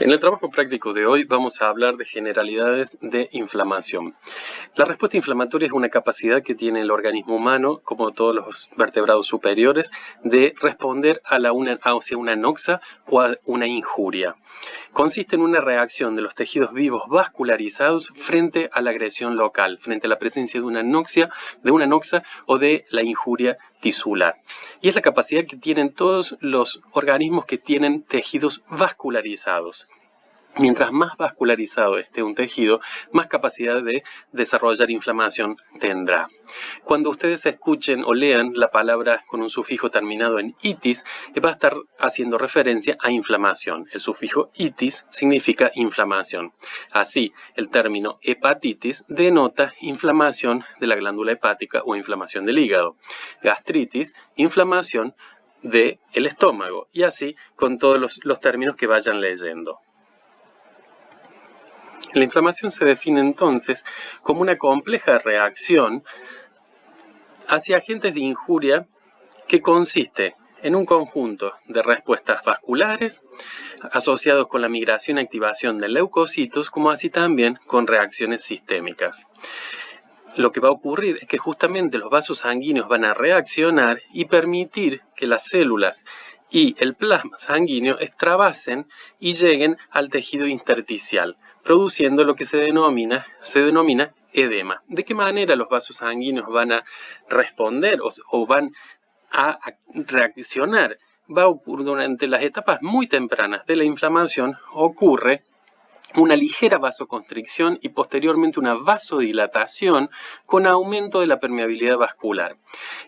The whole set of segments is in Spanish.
En el trabajo práctico de hoy vamos a hablar de generalidades de inflamación. La respuesta inflamatoria es una capacidad que tiene el organismo humano, como todos los vertebrados superiores, de responder hacia una noxa o a una injuria. Consiste en una reacción de los tejidos vivos vascularizados frente a la agresión local, frente a la presencia de una noxa o de la injuria tisular. Y es la capacidad que tienen todos los organismos que tienen tejidos vascularizados. Mientras más vascularizado esté un tejido, más capacidad de desarrollar inflamación tendrá. Cuando ustedes escuchen o lean la palabra con un sufijo terminado en itis, va a estar haciendo referencia a inflamación. El sufijo itis significa inflamación. Así, el término hepatitis denota inflamación de la glándula hepática o inflamación del hígado. Gastritis, inflamación del estómago. Y así con todos los términos que vayan leyendo. La inflamación se define entonces como una compleja reacción hacia agentes de injuria que consiste en un conjunto de respuestas vasculares asociados con la migración y activación de leucocitos, como así también con reacciones sistémicas. Lo que va a ocurrir es que justamente los vasos sanguíneos van a reaccionar y permitir que las células y el plasma sanguíneo extravasen y lleguen al tejido intersticial, produciendo lo que se denomina edema. ¿De qué manera los vasos sanguíneos van a responder o van a reaccionar? Va a ocurrir durante las etapas muy tempranas de la inflamación, ocurre una ligera vasoconstricción y posteriormente una vasodilatación con aumento de la permeabilidad vascular.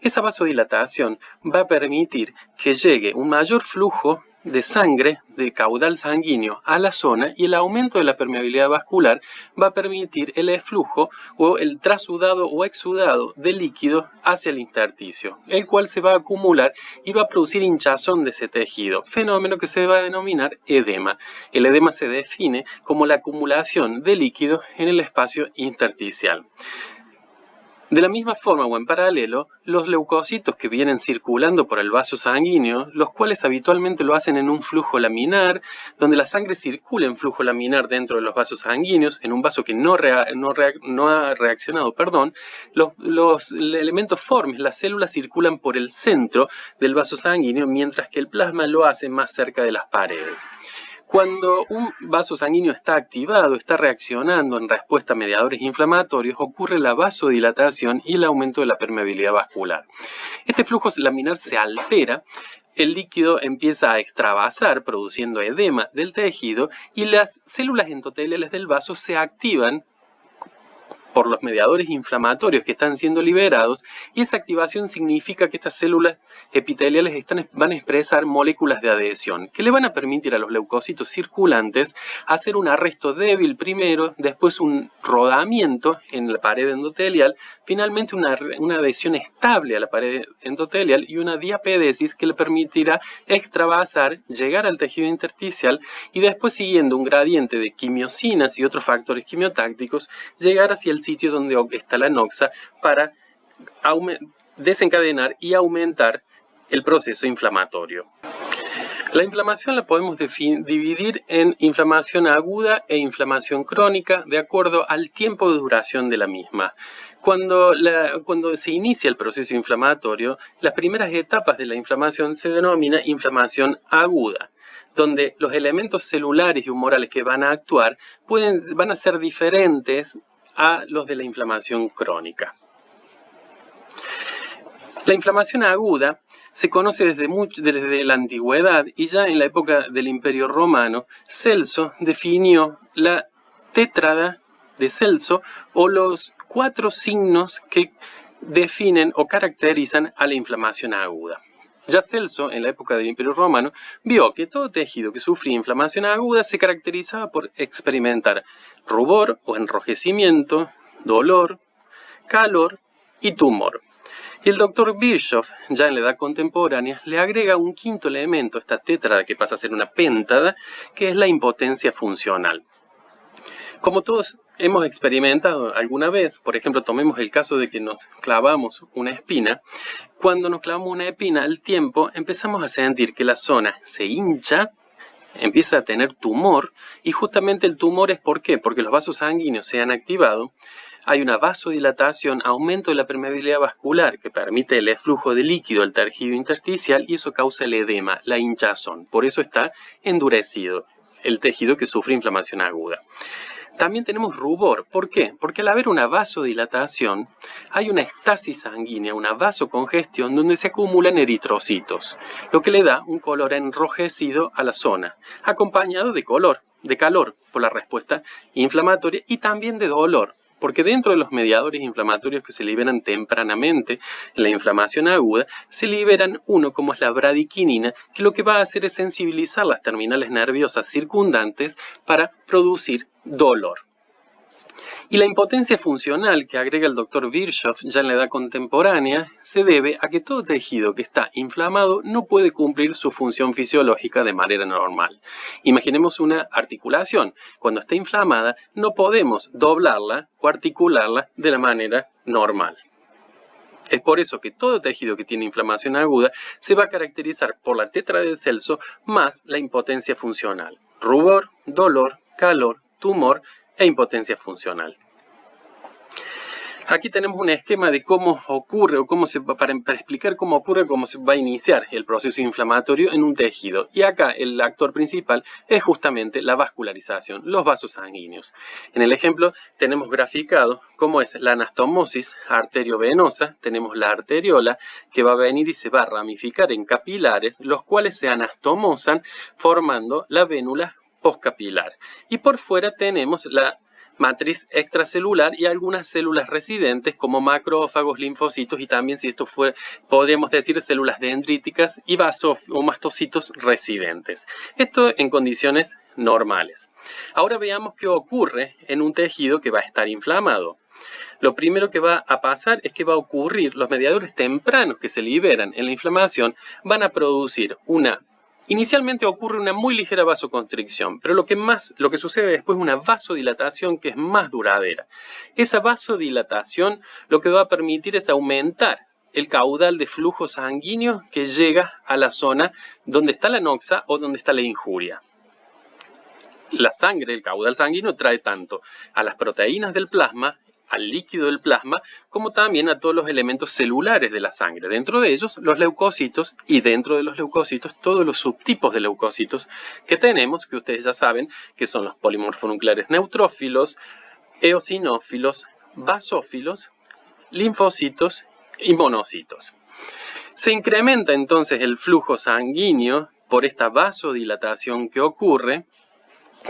Esa vasodilatación va a permitir que llegue un mayor flujo de sangre, de caudal sanguíneo a la zona, y el aumento de la permeabilidad vascular va a permitir el eflujo o el trasudado o exudado de líquido hacia el intersticio, el cual se va a acumular y va a producir hinchazón de ese tejido, fenómeno que se va a denominar edema. El edema se define como la acumulación de líquido en el espacio intersticial. De la misma forma o en paralelo, los leucocitos que vienen circulando por el vaso sanguíneo, los cuales habitualmente lo hacen en un flujo laminar, donde la sangre circula en flujo laminar dentro de los vasos sanguíneos, en un vaso que no ha reaccionado, los elementos formes, las células circulan por el centro del vaso sanguíneo, mientras que el plasma lo hace más cerca de las paredes. Cuando un vaso sanguíneo está activado, está reaccionando en respuesta a mediadores inflamatorios, ocurre la vasodilatación y el aumento de la permeabilidad vascular. Este flujo laminar se altera, el líquido empieza a extravasar, produciendo edema del tejido, y las células endoteliales del vaso se activan por los mediadores inflamatorios que están siendo liberados, y esa activación significa que estas células epiteliales van a expresar moléculas de adhesión que le van a permitir a los leucocitos circulantes hacer un arresto débil primero, después un rodamiento en la pared endotelial, finalmente una adhesión estable a la pared endotelial y una diapedesis que le permitirá extravasar, llegar al tejido intersticial y después, siguiendo un gradiente de quimiosinas y otros factores quimiotácticos, llegar hacia el sitio donde está la noxa para desencadenar y aumentar el proceso inflamatorio. La inflamación la podemos dividir en inflamación aguda e inflamación crónica de acuerdo al tiempo de duración de la misma. Cuando se inicia el proceso inflamatorio, las primeras etapas de la inflamación se denomina inflamación aguda, donde los elementos celulares y humorales que van a actuar van a ser diferentes a los de la inflamación crónica. La inflamación aguda se conoce desde la antigüedad, y ya en la época del Imperio Romano, Celso definió la tétrada de Celso, o los 4 signos que definen o caracterizan a la inflamación aguda. Ya Celso, en la época del Imperio Romano, vio que todo tejido que sufría inflamación aguda se caracterizaba por experimentar rubor o enrojecimiento, dolor, calor y tumor. Y el doctor Virchow, ya en la edad contemporánea, le agrega un quinto elemento a esta tétrada que pasa a ser una pentada, que es la impotencia funcional. Como todos hemos experimentado alguna vez, por ejemplo, tomemos el caso de que nos clavamos una espina. Cuando nos clavamos una espina, al tiempo empezamos a sentir que la zona se hincha empieza a tener tumor, y justamente el tumor es ¿por qué? Porque los vasos sanguíneos se han activado, hay una vasodilatación, aumento de la permeabilidad vascular que permite el eflujo de líquido al tejido intersticial y eso causa el edema, la hinchazón. Por eso está endurecido el tejido que sufre inflamación aguda. También tenemos rubor. ¿Por qué? Porque al haber una vasodilatación, hay una estasis sanguínea, una vasocongestión, donde se acumulan eritrocitos, lo que le da un color enrojecido a la zona, acompañado de calor, por la respuesta inflamatoria y también de dolor, porque dentro de los mediadores inflamatorios que se liberan tempranamente en la inflamación aguda, se liberan uno como es la bradiquinina, que lo que va a hacer es sensibilizar las terminales nerviosas circundantes para producir dolor. Y la impotencia funcional que agrega el doctor Virchow ya en la edad contemporánea se debe a que todo tejido que está inflamado no puede cumplir su función fisiológica de manera normal. Imaginemos una articulación. Cuando está inflamada no podemos doblarla o articularla de la manera normal. Es por eso que todo tejido que tiene inflamación aguda se va a caracterizar por la tetra de Celso más la impotencia funcional. Rubor, dolor, calor, tumor e impotencia funcional. Aquí tenemos un esquema de cómo ocurre o para explicar cómo ocurre, cómo se va a iniciar el proceso inflamatorio en un tejido. Y acá el actor principal es justamente la vascularización, los vasos sanguíneos. En el ejemplo tenemos graficado cómo es la anastomosis arteriovenosa, tenemos la arteriola que va a venir y se va a ramificar en capilares, los cuales se anastomosan formando la vénula postcapilar. Y por fuera tenemos la matriz extracelular y algunas células residentes como macrófagos, linfocitos y también, si esto fuera, podríamos decir células dendríticas y o mastocitos residentes. Esto en condiciones normales. Ahora veamos qué ocurre en un tejido que va a estar inflamado. Lo primero que va a pasar es que va a ocurrir, los mediadores tempranos que se liberan en la inflamación van a producir inicialmente ocurre una muy ligera vasoconstricción, pero lo que sucede después es una vasodilatación que es más duradera. Esa vasodilatación lo que va a permitir es aumentar el caudal de flujo sanguíneo que llega a la zona donde está la noxa o donde está la injuria. La sangre, el caudal sanguíneo, trae tanto a las proteínas del plasma, al líquido del plasma, como también a todos los elementos celulares de la sangre. Dentro de ellos, los leucocitos, y dentro de los leucocitos, todos los subtipos de leucocitos que tenemos, que ustedes ya saben, que son los polimorfonucleares neutrófilos, eosinófilos, basófilos, linfocitos y monocitos. Se incrementa entonces el flujo sanguíneo por esta vasodilatación que ocurre,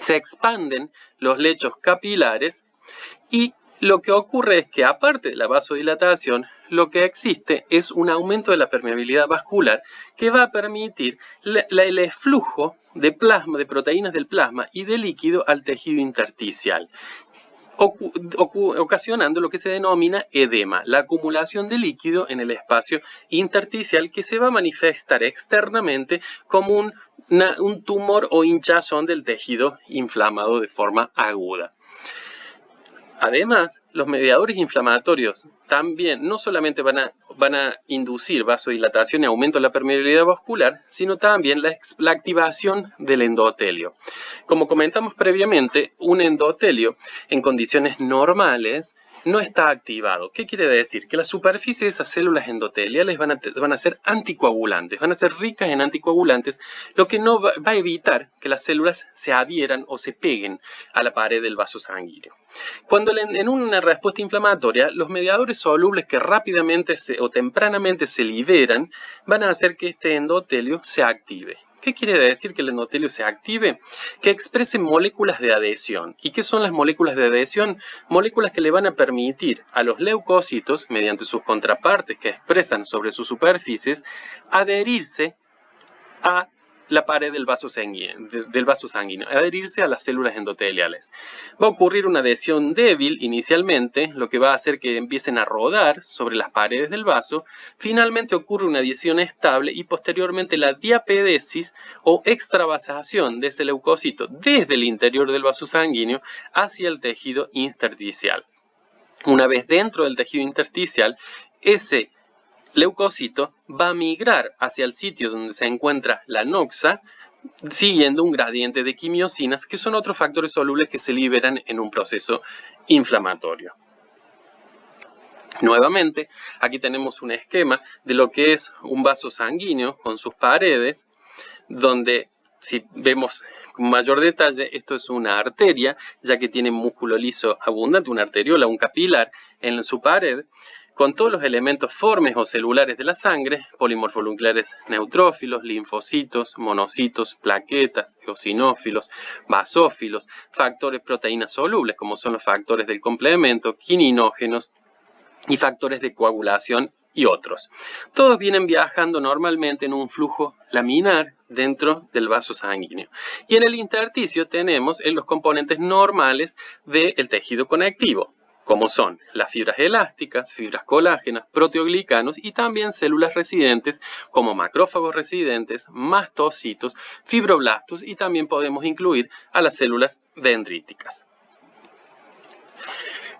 se expanden los lechos capilares y lo que ocurre es que aparte de la vasodilatación, lo que existe es un aumento de la permeabilidad vascular que va a permitir el flujo de plasma, de proteínas del plasma y de líquido al tejido intersticial, ocasionando lo que se denomina edema, la acumulación de líquido en el espacio intersticial que se va a manifestar externamente como un tumor o hinchazón del tejido inflamado de forma aguda. Además, los mediadores inflamatorios también no solamente van a inducir vasodilatación y aumento de la permeabilidad vascular, sino también la activación del endotelio. Como comentamos previamente, un endotelio en condiciones normales no está activado. ¿Qué quiere decir? Que la superficie de esas células endoteliales van a ser anticoagulantes, van a ser ricas en anticoagulantes, lo que no va a evitar que las células se adhieran o se peguen a la pared del vaso sanguíneo. Cuando en una respuesta inflamatoria, los mediadores solubles que rápidamente o tempranamente se liberan van a hacer que este endotelio se active. ¿Qué quiere decir que el endotelio se active? Que exprese moléculas de adhesión. ¿Y qué son las moléculas de adhesión? Moléculas que le van a permitir a los leucocitos, mediante sus contrapartes que expresan sobre sus superficies, adherirse a la pared del vaso sanguíneo, adherirse a las células endoteliales. Va a ocurrir una adhesión débil inicialmente, lo que va a hacer que empiecen a rodar sobre las paredes del vaso. Finalmente ocurre una adhesión estable y posteriormente la diapedesis o extravasación de ese leucocito desde el interior del vaso sanguíneo hacia el tejido intersticial. Una vez dentro del tejido intersticial, ese leucocito va a migrar hacia el sitio donde se encuentra la noxa, siguiendo un gradiente de quimiosinas, que son otros factores solubles que se liberan en un proceso inflamatorio. Nuevamente, aquí tenemos un esquema de lo que es un vaso sanguíneo con sus paredes, donde si vemos con mayor detalle, esto es una arteria, ya que tiene músculo liso abundante, una arteriola, un capilar en su pared, con todos los elementos formes o celulares de la sangre, polimorfonucleares neutrófilos, linfocitos, monocitos, plaquetas, eosinófilos, basófilos, factores proteínas solubles, como son los factores del complemento, quininógenos y factores de coagulación y otros. Todos vienen viajando normalmente en un flujo laminar dentro del vaso sanguíneo. Y en el intersticio tenemos los componentes normales del tejido conectivo, como son las fibras elásticas, fibras colágenas, proteoglicanos y también células residentes como macrófagos residentes, mastocitos, fibroblastos y también podemos incluir a las células dendríticas.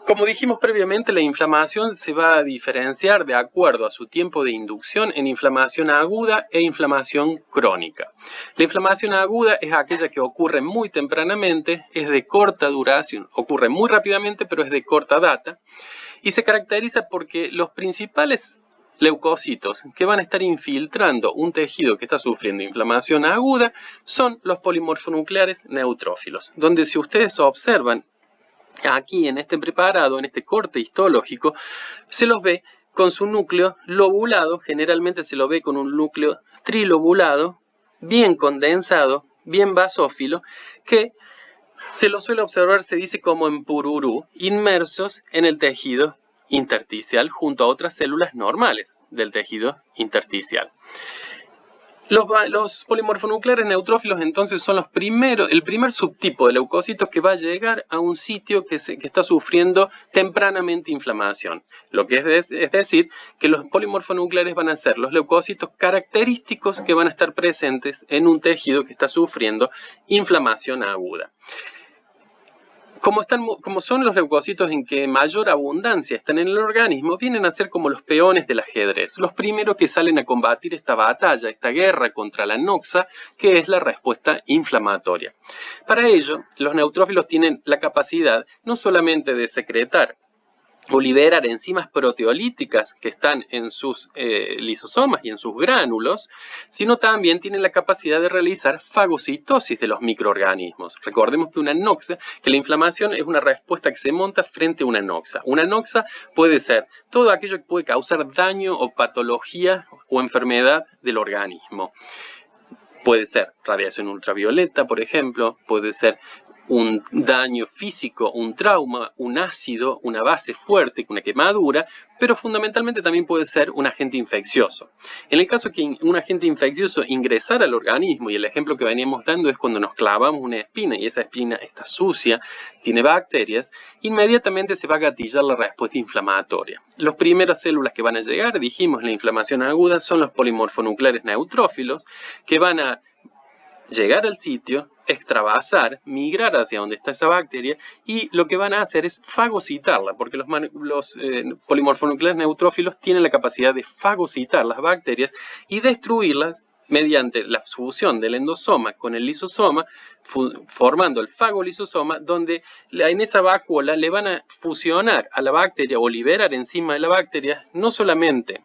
Como dijimos previamente, la inflamación se va a diferenciar de acuerdo a su tiempo de inducción en inflamación aguda e inflamación crónica. La inflamación aguda es aquella que ocurre muy tempranamente, es de corta duración, ocurre muy rápidamente pero es de corta data y se caracteriza porque los principales leucocitos que van a estar infiltrando un tejido que está sufriendo inflamación aguda son los polimorfonucleares neutrófilos, donde si ustedes observan aquí en este preparado, en este corte histológico, se los ve con su núcleo lobulado, generalmente se lo ve con un núcleo trilobulado, bien condensado, bien basófilo, que se lo suele observar, se dice como en pururú, inmersos en el tejido intersticial junto a otras células normales del tejido intersticial. Los polimorfonucleares neutrófilos entonces son el primer subtipo de leucocitos que va a llegar a un sitio que está sufriendo tempranamente inflamación. Lo que es decir, que los polimorfonucleares van a ser los leucocitos característicos que van a estar presentes en un tejido que está sufriendo inflamación aguda. Como son los leucocitos en que mayor abundancia están en el organismo, vienen a ser como los peones del ajedrez, los primeros que salen a combatir esta batalla, esta guerra contra la noxa, que es la respuesta inflamatoria. Para ello, los neutrófilos tienen la capacidad no solamente de secretar o liberar enzimas proteolíticas que están en sus lisosomas y en sus gránulos, sino también tienen la capacidad de realizar fagocitosis de los microorganismos. Recordemos que la inflamación es una respuesta que se monta frente a una noxa. Una noxa puede ser todo aquello que puede causar daño o patología o enfermedad del organismo. Puede ser radiación ultravioleta, por ejemplo, puede ser un daño físico, un trauma, un ácido, una base fuerte, una quemadura, pero fundamentalmente también puede ser un agente infeccioso. En el caso que un agente infeccioso ingresara al organismo, y el ejemplo que veníamos dando es cuando nos clavamos una espina y esa espina está sucia, tiene bacterias, inmediatamente se va a gatillar la respuesta inflamatoria. Las primeras células que van a llegar, dijimos, la inflamación aguda, son los polimorfonucleares neutrófilos, que van a llegar al sitio, extravasar, migrar hacia donde está esa bacteria y lo que van a hacer es fagocitarla, porque los polimorfonucleares neutrófilos tienen la capacidad de fagocitar las bacterias y destruirlas mediante la fusión del endosoma con el lisosoma, formando el fagolisosoma, donde en esa vacuola le van a fusionar a la bacteria o liberar encima de la bacteria no solamente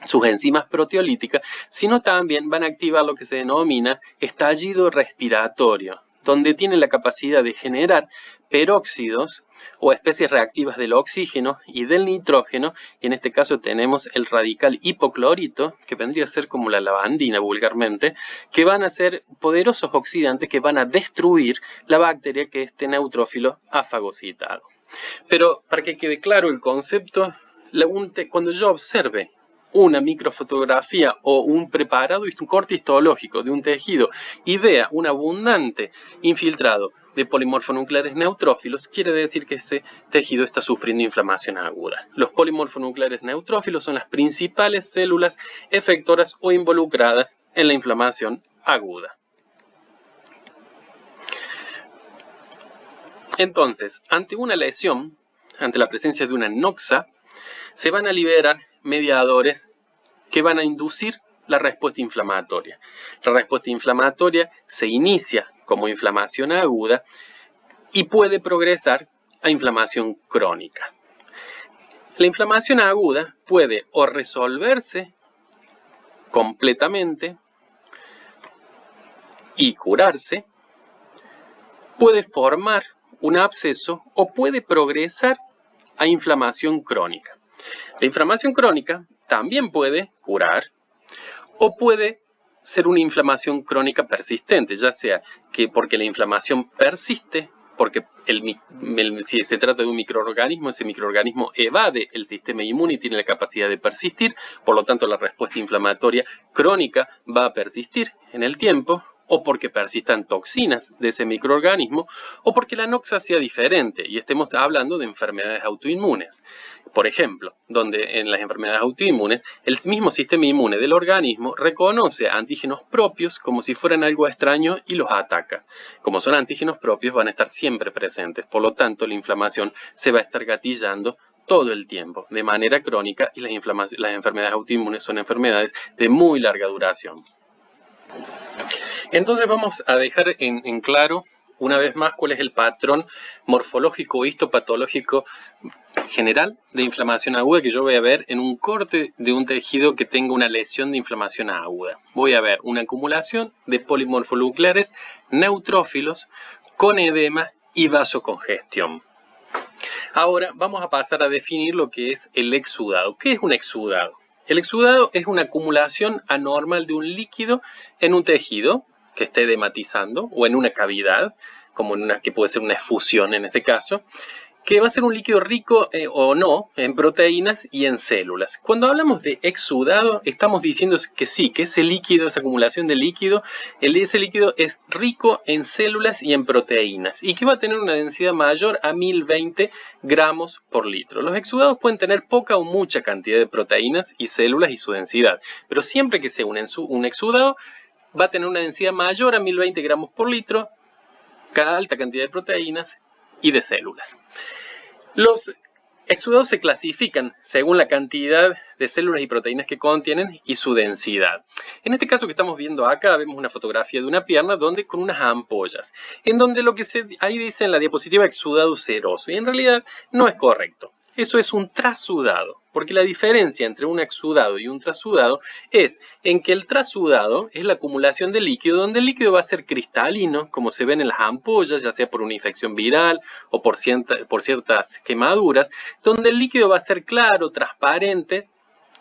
sus enzimas proteolíticas, sino también van a activar lo que se denomina estallido respiratorio, donde tienen la capacidad de generar peróxidos o especies reactivas del oxígeno y del nitrógeno, y en este caso tenemos el radical hipoclorito, que vendría a ser como la lavandina vulgarmente, que van a ser poderosos oxidantes que van a destruir la bacteria que este neutrófilo ha fagocitado. Pero para que quede claro el concepto, cuando yo observe una microfotografía o un preparado, un corte histológico de un tejido y vea un abundante infiltrado de polimorfonucleares neutrófilos, quiere decir que ese tejido está sufriendo inflamación aguda. Los polimorfonucleares neutrófilos son las principales células efectoras o involucradas en la inflamación aguda. Entonces, ante una lesión, ante la presencia de una noxa, se van a liberar mediadores que van a inducir la respuesta inflamatoria. La respuesta inflamatoria se inicia como inflamación aguda y puede progresar a inflamación crónica. La inflamación aguda puede o resolverse completamente y curarse, puede formar un absceso o puede progresar a inflamación crónica. La inflamación crónica también puede curar o puede ser una inflamación crónica persistente, ya sea que porque la inflamación persiste, porque si se trata de un microorganismo, ese microorganismo evade el sistema inmune y tiene la capacidad de persistir, por lo tanto la respuesta inflamatoria crónica va a persistir en el tiempo, o porque persistan toxinas de ese microorganismo, o porque la noxa sea diferente y estemos hablando de enfermedades autoinmunes. Por ejemplo, donde en las enfermedades autoinmunes el mismo sistema inmune del organismo reconoce antígenos propios como si fueran algo extraño y los ataca. Como son antígenos propios, van a estar siempre presentes, por lo tanto la inflamación se va a estar gatillando todo el tiempo, de manera crónica, y las enfermedades autoinmunes son enfermedades de muy larga duración. Entonces vamos a dejar en claro una vez más cuál es el patrón morfológico o histopatológico general de inflamación aguda que yo voy a ver en un corte de un tejido que tenga una lesión de inflamación aguda. Voy a ver una acumulación de polimorfonucleares neutrófilos con edema y vasocongestión. Ahora vamos a pasar a definir lo que es el exudado. ¿Qué es un exudado? El exudado es una acumulación anormal de un líquido en un tejido que esté edematizando o en una cavidad, como que puede ser una efusión en ese caso, que va a ser un líquido rico o no en proteínas y en células. Cuando hablamos de exudado, estamos diciendo que sí, que ese líquido, esa acumulación de líquido, ese líquido es rico en células y en proteínas y que va a tener una densidad mayor a 1020 gramos por litro. Los exudados pueden tener poca o mucha cantidad de proteínas y células y su densidad, pero siempre que sea un exudado, va a tener una densidad mayor a 1020 gramos por litro, cada alta cantidad de proteínas y de células. Los exudados se clasifican según la cantidad de células y proteínas que contienen y su densidad. En este caso que estamos viendo acá, vemos una fotografía de una pierna donde con unas ampollas, en donde ahí dice en la diapositiva exudado seroso, y en realidad no es correcto. Eso es un trasudado, porque la diferencia entre un exudado y un trasudado es en que el trasudado es la acumulación de líquido, donde el líquido va a ser cristalino, como se ven en las ampollas, ya sea por una infección viral o por ciertas quemaduras, donde el líquido va a ser claro, transparente,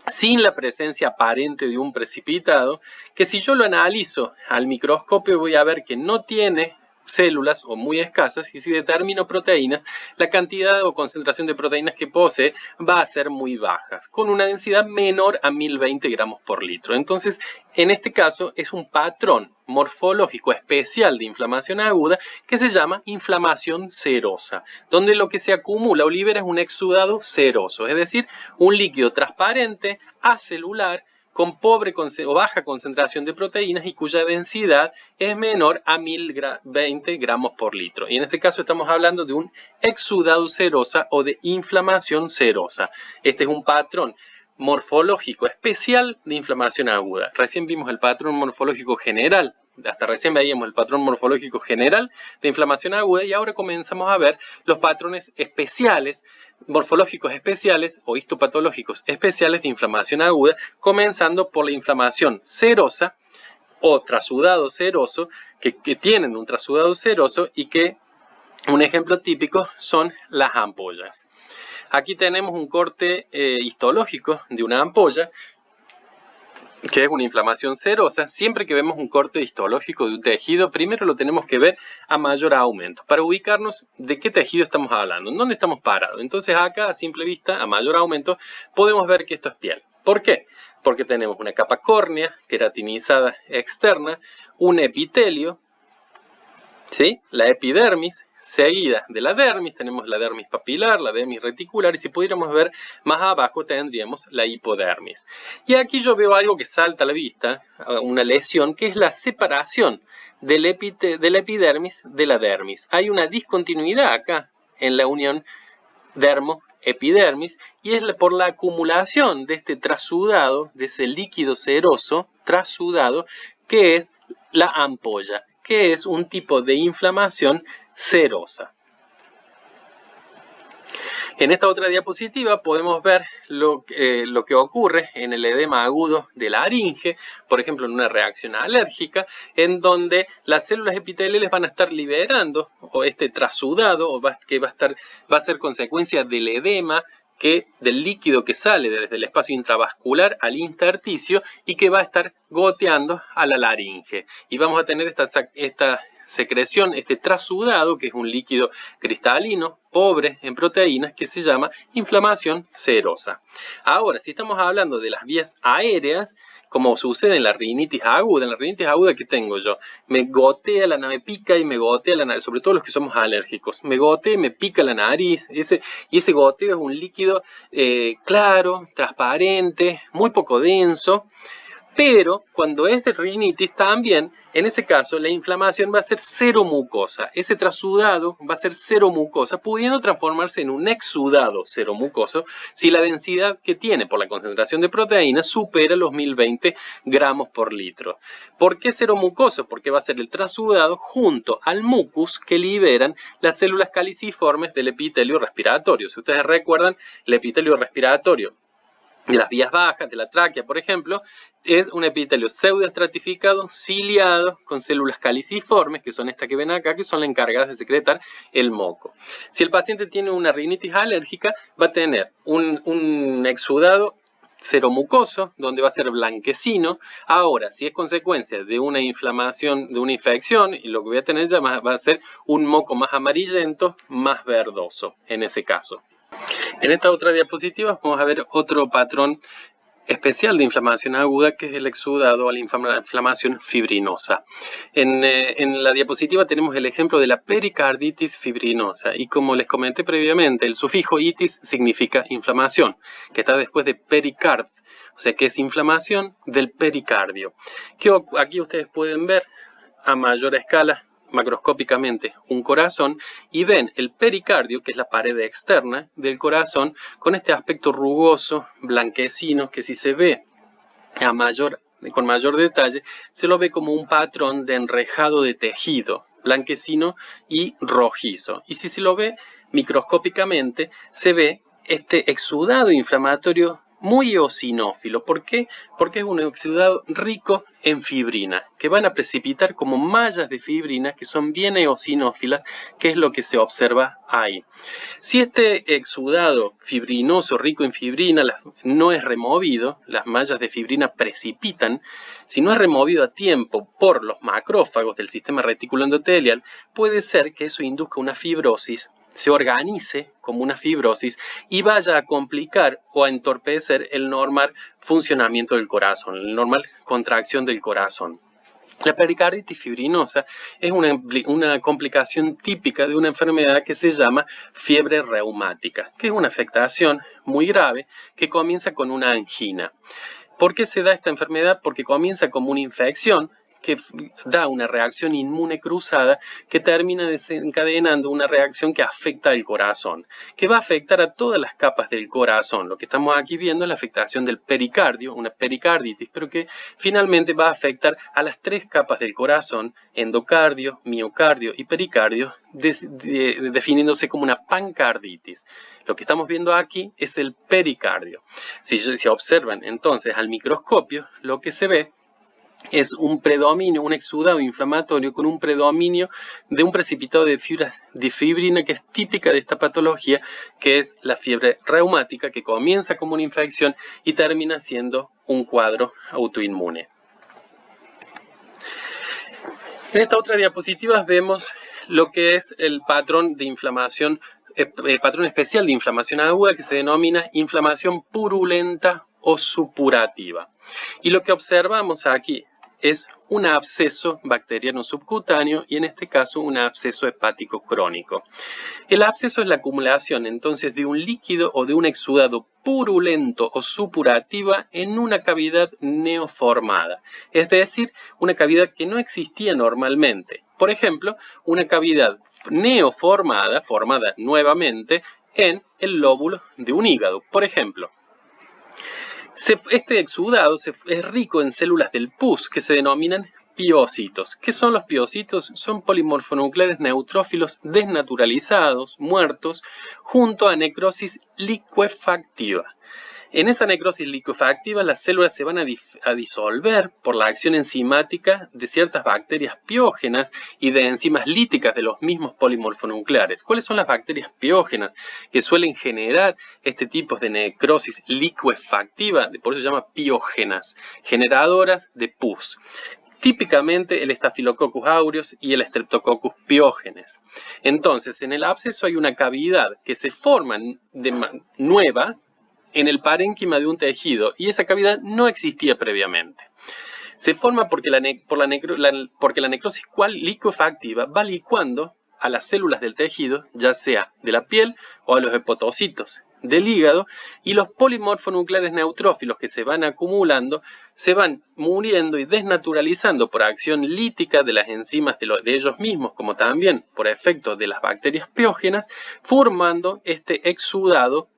sin la presencia aparente de un precipitado, que si yo lo analizo al microscopio voy a ver que no tiene células o muy escasas, y si determino proteínas, la cantidad o concentración de proteínas que posee va a ser muy baja, con una densidad menor a 1020 gramos por litro. Entonces, en este caso es un patrón morfológico especial de inflamación aguda que se llama inflamación serosa, donde lo que se acumula o libera es un exudado seroso, es decir, un líquido transparente, acelular, con pobre o baja concentración de proteínas y cuya densidad es menor a 1020 gramos por litro. Y en ese caso estamos hablando de un exudado serosa o de inflamación serosa. Este es un patrón morfológico especial de inflamación aguda. Recién vimos el patrón morfológico general, hasta recién veíamos el patrón morfológico general de inflamación aguda y ahora comenzamos a ver los patrones especiales, morfológicos especiales o histopatológicos especiales de inflamación aguda, comenzando por la inflamación serosa o trasudado seroso, que tienen un trasudado seroso y que un ejemplo típico son las ampollas. Aquí tenemos un corte histológico de una ampolla, que es una inflamación serosa. Siempre que vemos un corte histológico de un tejido, primero lo tenemos que ver a mayor aumento, para ubicarnos de qué tejido estamos hablando, en dónde estamos parados. Entonces acá, a simple vista, a mayor aumento, podemos ver que esto es piel. ¿Por qué? Porque tenemos una capa córnea, queratinizada externa, un epitelio, ¿sí? La epidermis, seguida de la dermis, tenemos la dermis papilar, la dermis reticular, y si pudiéramos ver más abajo tendríamos la hipodermis. Y aquí yo veo algo que salta a la vista, una lesión, que es la separación de la epidermis de la dermis. Hay una discontinuidad acá en la unión epidermis, y es por la acumulación de este trasudado, de ese líquido seroso trasudado, que es la ampolla, que es un tipo de inflamación serosa. En esta otra diapositiva podemos ver lo que ocurre en el edema agudo de la laringe, por ejemplo en una reacción alérgica, en donde las células epiteliales van a estar liberando o este trasudado, que va a ser consecuencia del edema, del líquido que sale desde el espacio intravascular al intersticio y que va a estar goteando a la laringe. Y vamos a tener esta secreción, este trasudado, que es un líquido cristalino, pobre en proteínas, que se llama inflamación serosa. Ahora, si estamos hablando de las vías aéreas, como sucede en la rinitis aguda que tengo yo, me gotea me pica y me gotea la nariz, sobre todo los que somos alérgicos, me gotea y me pica la nariz, y ese goteo es un líquido claro, transparente, muy poco denso. Pero cuando es de rinitis también, en ese caso la inflamación va a ser cero mucosa. Ese trasudado va a ser cero mucosa, pudiendo transformarse en un exudado cero mucoso si la densidad que tiene por la concentración de proteínas supera los 1020 gramos por litro. ¿Por qué cero mucoso? Porque va a ser el trasudado junto al mucus que liberan las células caliciformes del epitelio respiratorio. Si ustedes recuerdan, el epitelio respiratorio de las vías bajas, de la tráquea, por ejemplo, es un epitelio pseudoestratificado, ciliado, con células caliciformes, que son estas que ven acá, que son las encargadas de secretar el moco. Si el paciente tiene una rinitis alérgica, va a tener un exudado ceromucoso, donde va a ser blanquecino. Ahora, si es consecuencia de una inflamación, de una infección, y lo que voy a tener ya va a ser un moco más amarillento, más verdoso, en ese caso. En esta otra diapositiva vamos a ver otro patrón especial de inflamación aguda, que es el exudado o la inflamación fibrinosa. En la diapositiva tenemos el ejemplo de la pericarditis fibrinosa, y como les comenté previamente, el sufijo itis significa inflamación, que está después de pericard, o sea que es inflamación del pericardio. Aquí ustedes pueden ver a mayor escala, macroscópicamente, un corazón, y ven el pericardio, que es la pared externa del corazón, con este aspecto rugoso, blanquecino, que si se ve con mayor detalle, se lo ve como un patrón de enrejado de tejido, blanquecino y rojizo. Y si se lo ve microscópicamente, se ve este exudado inflamatorio muy eosinófilo. ¿Por qué? Porque es un exudado rico en fibrina, que van a precipitar como mallas de fibrina que son bien eosinófilas, que es lo que se observa ahí. Si este exudado fibrinoso, rico en fibrina, no es removido, las mallas de fibrina precipitan, si no es removido a tiempo por los macrófagos del sistema retículo endotelial, puede ser que eso induzca una fibrosis, se organice como una fibrosis y vaya a complicar o a entorpecer el normal funcionamiento del corazón, la normal contracción del corazón. La pericarditis fibrinosa es una complicación típica de una enfermedad que se llama fiebre reumática, que es una afectación muy grave que comienza con una angina. ¿Por qué se da esta enfermedad? Porque comienza como una infección que da una reacción inmune cruzada que termina desencadenando una reacción que afecta al corazón, que va a afectar a todas las capas del corazón. Lo que estamos aquí viendo es la afectación del pericardio, una pericarditis, pero que finalmente va a afectar a las tres capas del corazón, endocardio, miocardio y pericardio, definiéndose como una pancarditis. Lo que estamos viendo aquí es el pericardio. Si observan entonces al microscopio, lo que se ve es un predominio, un exudado inflamatorio con un predominio de un precipitado de fibrina que es típica de esta patología, que es la fiebre reumática, que comienza como una infección y termina siendo un cuadro autoinmune. En esta otra diapositiva vemos lo que es el patrón de inflamación, el patrón especial de inflamación aguda, que se denomina inflamación purulenta o supurativa. Y lo que observamos aquí es un absceso bacteriano subcutáneo y en este caso un absceso hepático crónico. El absceso es la acumulación entonces de un líquido o de un exudado purulento o supurativa en una cavidad neoformada, es decir, una cavidad que no existía normalmente. Por ejemplo, una cavidad neoformada, formada nuevamente en el lóbulo de un hígado. Por ejemplo, este exudado es rico en células del pus que se denominan piocitos. ¿Qué son los piocitos? Son polimorfonucleares neutrófilos desnaturalizados, muertos, junto a necrosis licuefactiva. En esa necrosis licuefactiva las células se van a disolver por la acción enzimática de ciertas bacterias piógenas y de enzimas líticas de los mismos polimorfonucleares. ¿Cuáles son las bacterias piógenas que suelen generar este tipo de necrosis licuefactiva? Por eso se llama piógenas, generadoras de pus. Típicamente el Staphylococcus aureus y el Streptococcus piógenes. Entonces, en el absceso hay una cavidad que se forma nueva en el parénquima de un tejido y esa cavidad no existía previamente. Se forma porque la necrosis licuefactiva va licuando a las células del tejido, ya sea de la piel o a los hepatocitos del hígado, y los polimorfonucleares neutrófilos que se van acumulando se van muriendo y desnaturalizando por acción lítica de las enzimas de ellos mismos, como también por efecto de las bacterias piógenas, formando este exudado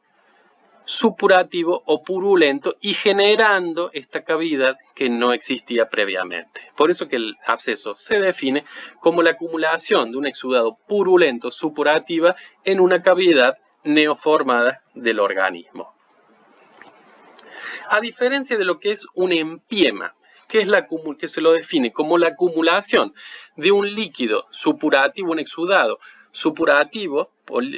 supurativo o purulento y generando esta cavidad que no existía previamente. Por eso que el absceso se define como la acumulación de un exudado purulento supurativa en una cavidad neoformada del organismo. A diferencia de lo que es un empiema, que se lo define como la acumulación de un líquido supurativo, un exudado supurativo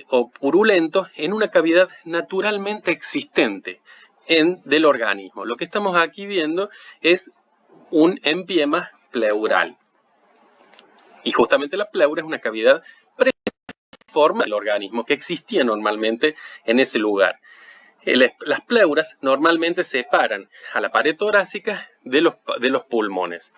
o purulento en una cavidad naturalmente existente del organismo. Lo que estamos aquí viendo es un empiema pleural. Y justamente la pleura es una cavidad preforma del organismo que existía normalmente en ese lugar. Las pleuras normalmente separan a la pared torácica de los pulmones.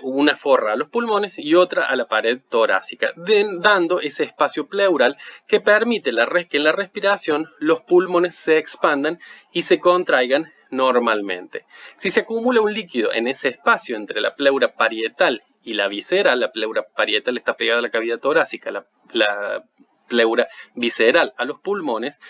Una forra a los pulmones y otra a la pared torácica, dando ese espacio pleural que permite que en la respiración los pulmones se expandan y se contraigan normalmente. Si se acumula un líquido en ese espacio entre la pleura parietal y la visceral, la pleura parietal está pegada a la cavidad torácica, la pleura visceral a los pulmones,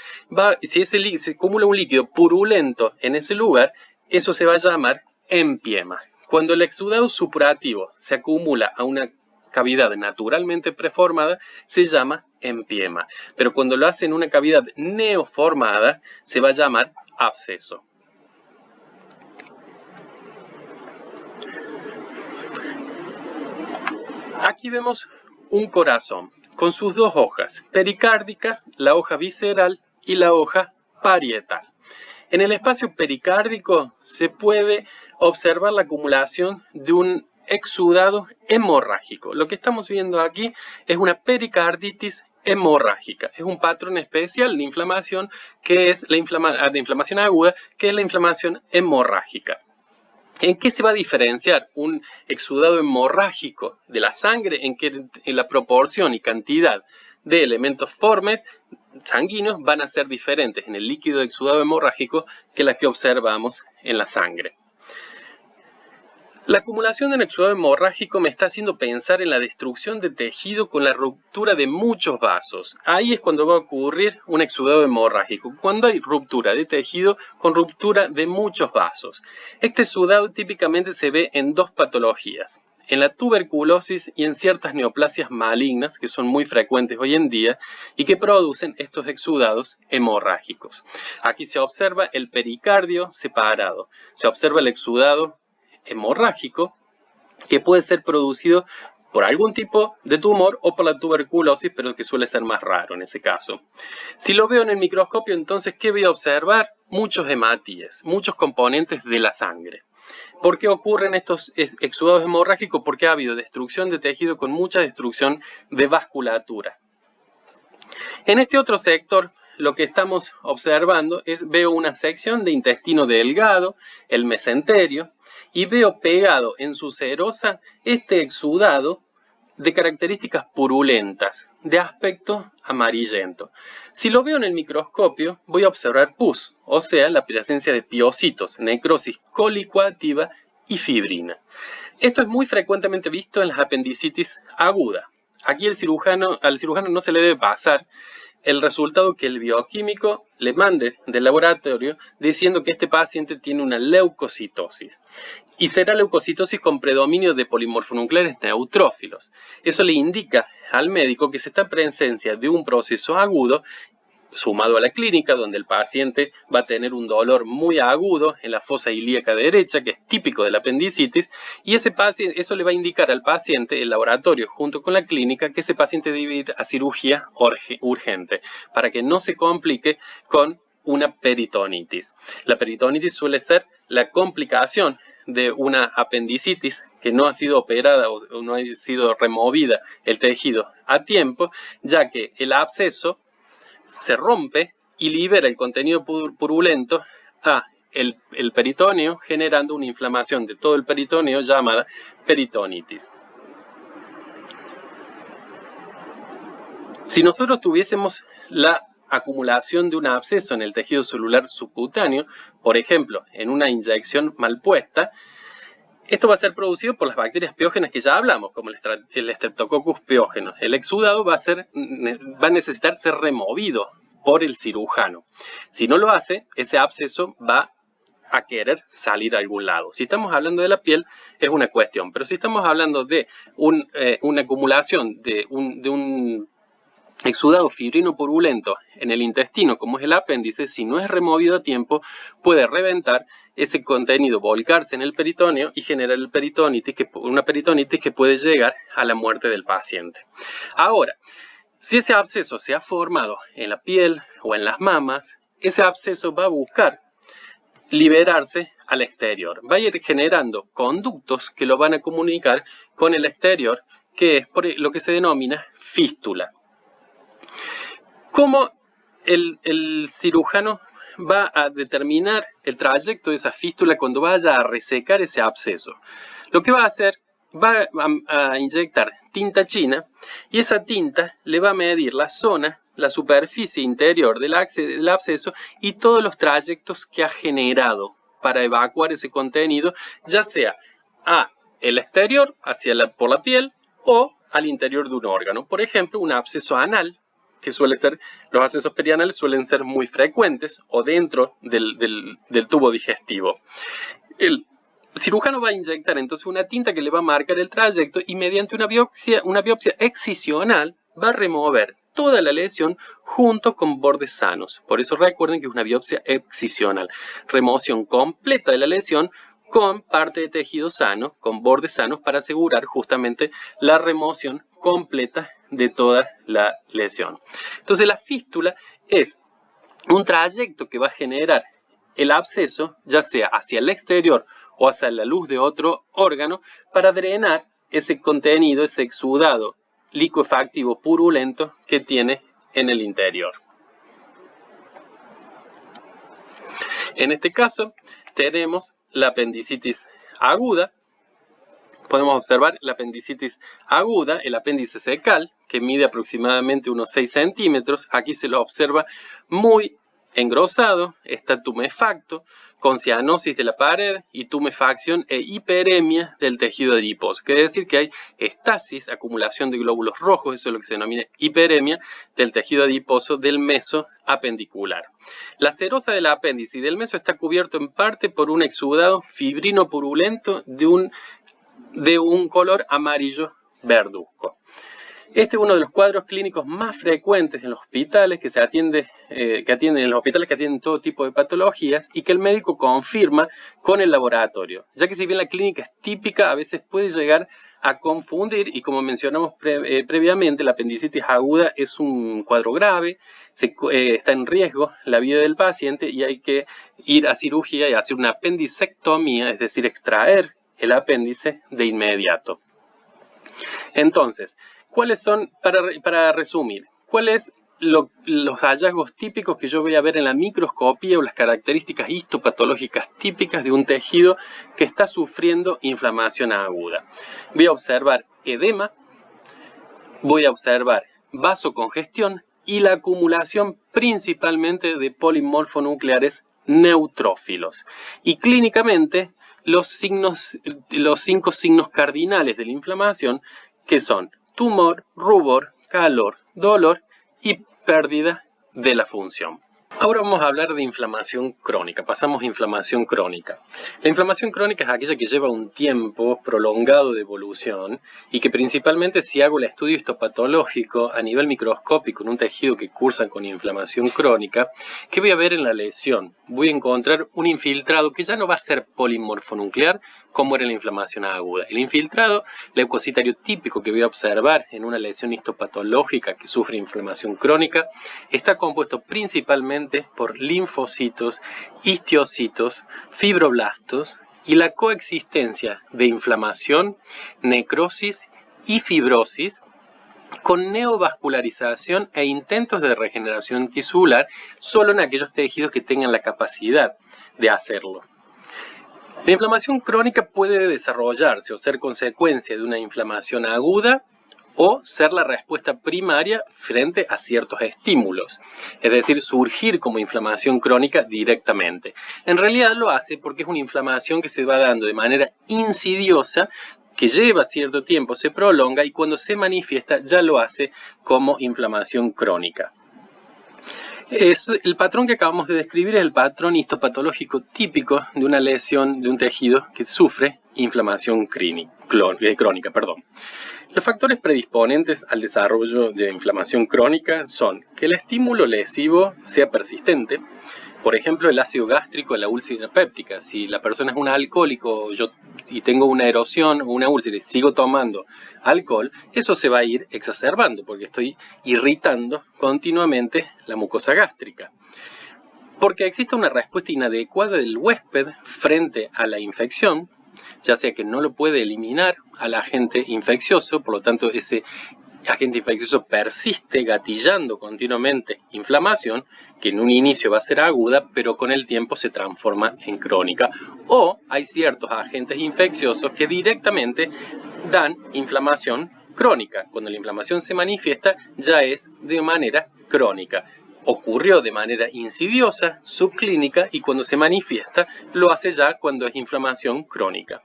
si se acumula un líquido purulento en ese lugar, eso se va a llamar empiema. Cuando el exudado supurativo se acumula a una cavidad naturalmente preformada, se llama empiema. Pero cuando lo hace en una cavidad neoformada, se va a llamar absceso. Aquí vemos un corazón con sus dos hojas pericárdicas, la hoja visceral y la hoja parietal. En el espacio pericárdico se puede observar la acumulación de un exudado hemorrágico. Lo que estamos viendo aquí es una pericarditis hemorrágica. Es un patrón especial de inflamación que es de inflamación aguda, que es la inflamación hemorrágica. ¿En qué se va a diferenciar un exudado hemorrágico de la sangre? En la proporción y cantidad de elementos formes sanguíneos van a ser diferentes en el líquido exudado hemorrágico que las que observamos en la sangre. La acumulación de un exudado hemorrágico me está haciendo pensar en la destrucción de tejido con la ruptura de muchos vasos. Ahí es cuando va a ocurrir un exudado hemorrágico, cuando hay ruptura de tejido con ruptura de muchos vasos. Este exudado típicamente se ve en dos patologías: en la tuberculosis y en ciertas neoplasias malignas que son muy frecuentes hoy en día y que producen estos exudados hemorrágicos. Aquí se observa el pericardio separado, se observa el exudado hemorrágico que puede ser producido por algún tipo de tumor o por la tuberculosis, pero que suele ser más raro en ese caso. Si lo veo en el microscopio, entonces, ¿qué voy a observar? Muchos hematíes, muchos componentes de la sangre. ¿Por qué ocurren estos exudados hemorrágicos? Porque ha habido destrucción de tejido con mucha destrucción de vasculatura. En este otro sector, lo que estamos observando veo una sección de intestino delgado, el mesenterio, y veo pegado en su serosa este exudado de características purulentas, de aspecto amarillento. Si lo veo en el microscopio, voy a observar pus, o sea, la presencia de piocitos, necrosis colicoactiva y fibrina. Esto es muy frecuentemente visto en las apendicitis aguda. Aquí al cirujano no se le debe pasar el resultado que el bioquímico le mande del laboratorio diciendo que este paciente tiene una leucocitosis. Y será leucocitosis con predominio de polimorfonucleares neutrófilos. Eso le indica al médico que se está en presencia de un proceso agudo sumado a la clínica, donde el paciente va a tener un dolor muy agudo en la fosa ilíaca derecha, que es típico de la apendicitis, y eso le va a indicar al paciente, el laboratorio junto con la clínica, que ese paciente debe ir a cirugía urgente, para que no se complique con una peritonitis. La peritonitis suele ser la complicación de una apendicitis que no ha sido operada o no ha sido removida el tejido a tiempo, ya que el absceso se rompe y libera el contenido purulento a el peritoneo, generando una inflamación de todo el peritoneo llamada peritonitis. Si nosotros tuviésemos la acumulación de un absceso en el tejido celular subcutáneo, por ejemplo, en una inyección mal puesta, esto va a ser producido por las bacterias piógenas que ya hablamos, como el Streptococcus pyogenes. El exudado va a necesitar ser removido por el cirujano. Si no lo hace, ese absceso va a querer salir a algún lado. Si estamos hablando de la piel, es una cuestión. Pero si estamos hablando de una acumulación de un exudado fibrino purulento en el intestino, como es el apéndice, si no es removido a tiempo, puede reventar ese contenido, volcarse en el peritoneo y generar una peritonitis que puede llegar a la muerte del paciente. Ahora, si ese absceso se ha formado en la piel o en las mamas, ese absceso va a buscar liberarse al exterior. Va a ir generando conductos que lo van a comunicar con el exterior, que es por lo que se denomina fístula. ¿Cómo el cirujano va a determinar el trayecto de esa fístula cuando vaya a resecar ese absceso? Lo que va a hacer, va a inyectar tinta china y esa tinta le va a medir la zona, la superficie interior del absceso y todos los trayectos que ha generado para evacuar ese contenido, ya sea a el exterior, por la piel, o al interior de un órgano. Por ejemplo, un absceso anal, que los abscesos perianales suelen ser muy frecuentes, o dentro del tubo digestivo. El cirujano va a inyectar entonces una tinta que le va a marcar el trayecto y mediante una biopsia excisional va a remover toda la lesión junto con bordes sanos. Por eso recuerden que es una biopsia excisional. Remoción completa de la lesión con parte de tejido sano, con bordes sanos, para asegurar justamente la remoción completa de toda la lesión. Entonces la fístula es un trayecto que va a generar el absceso, ya sea hacia el exterior o hacia la luz de otro órgano, para drenar ese contenido, ese exudado licuefactivo purulento que tiene en el interior. En este caso tenemos la apendicitis aguda. Podemos observar la apendicitis aguda, el apéndice cecal, que mide aproximadamente unos 6 centímetros. Aquí se lo observa muy engrosado, está tumefacto, con cianosis de la pared y tumefacción e hiperemia del tejido adiposo. Quiere decir que hay estasis, acumulación de glóbulos rojos, eso es lo que se denomina hiperemia del tejido adiposo del meso apendicular. La serosa del apéndice y del meso está cubierto en parte por un exudado fibrino purulento de un color amarillo verduzco. Este es uno de los cuadros clínicos más frecuentes en los hospitales que atienden todo tipo de patologías y que el médico confirma con el laboratorio, ya que si bien la clínica es típica, a veces puede llegar a confundir y, como mencionamos previamente, la apendicitis aguda es un cuadro grave, está en riesgo la vida del paciente y hay que ir a cirugía y hacer una apendicectomía, es decir, extraer el apéndice de inmediato. Entonces, ¿cuáles son, para resumir, cuáles los hallazgos típicos que yo voy a ver en la microscopía o las características histopatológicas típicas de un tejido que está sufriendo inflamación aguda? Voy a observar edema, voy a observar vasocongestión y la acumulación principalmente de polimorfonucleares neutrófilos. Y clínicamente, los 5 signos cardinales de la inflamación, que son tumor, rubor, calor, dolor y pérdida de la función. Ahora vamos a hablar de inflamación crónica. Pasamos a inflamación crónica. La inflamación crónica es aquella que lleva un tiempo prolongado de evolución y que principalmente si hago el estudio histopatológico a nivel microscópico en un tejido que cursa con inflamación crónica, ¿qué voy a ver en la lesión? Voy a encontrar un infiltrado que ya no va a ser polimorfonuclear como era la inflamación aguda. El infiltrado leucocitario típico que voy a observar en una lesión histopatológica que sufre inflamación crónica está compuesto principalmente por linfocitos, histiocitos, fibroblastos y la coexistencia de inflamación, necrosis y fibrosis con neovascularización e intentos de regeneración tisular solo en aquellos tejidos que tengan la capacidad de hacerlo. La inflamación crónica puede desarrollarse o ser consecuencia de una inflamación aguda o ser la respuesta primaria frente a ciertos estímulos, es decir, surgir como inflamación crónica directamente. En realidad lo hace porque es una inflamación que se va dando de manera insidiosa, que lleva cierto tiempo, se prolonga y cuando se manifiesta ya lo hace como inflamación crónica. El patrón que acabamos de describir es el patrón histopatológico típico de una lesión de un tejido que sufre inflamación crónica. Los factores predisponentes al desarrollo de inflamación crónica son que el estímulo lesivo sea persistente, por ejemplo el ácido gástrico en la úlcera péptica. Si la persona es un alcohólico y tengo una erosión o una úlcera y sigo tomando alcohol, eso se va a ir exacerbando porque estoy irritando continuamente la mucosa gástrica. Porque existe una respuesta inadecuada del huésped frente a la infección, ya sea que no lo puede eliminar al agente infeccioso, por lo tanto ese agente infeccioso persiste gatillando continuamente inflamación, que en un inicio va a ser aguda, pero con el tiempo se transforma en crónica. O hay ciertos agentes infecciosos que directamente dan inflamación crónica. Cuando la inflamación se manifiesta, ya es de manera crónica. Ocurrió de manera insidiosa, subclínica, y cuando se manifiesta, lo hace ya cuando es inflamación crónica.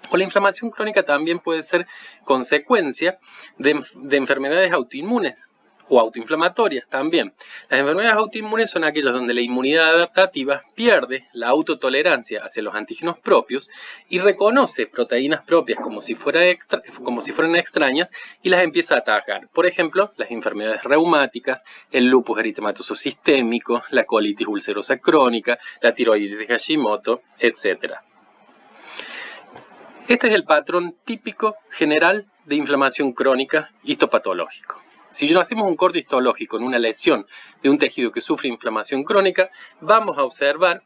O la inflamación crónica también puede ser consecuencia de enfermedades autoinmunes o autoinflamatorias también. Las enfermedades autoinmunes son aquellas donde la inmunidad adaptativa pierde la autotolerancia hacia los antígenos propios y reconoce proteínas propias como si fueran extrañas y las empieza a atacar. Por ejemplo, las enfermedades reumáticas, el lupus eritematoso sistémico, la colitis ulcerosa crónica, la tiroides de Hashimoto, etc. Este es el patrón típico general de inflamación crónica histopatológico. Si no hacemos un corte histológico en una lesión de un tejido que sufre inflamación crónica, vamos a observar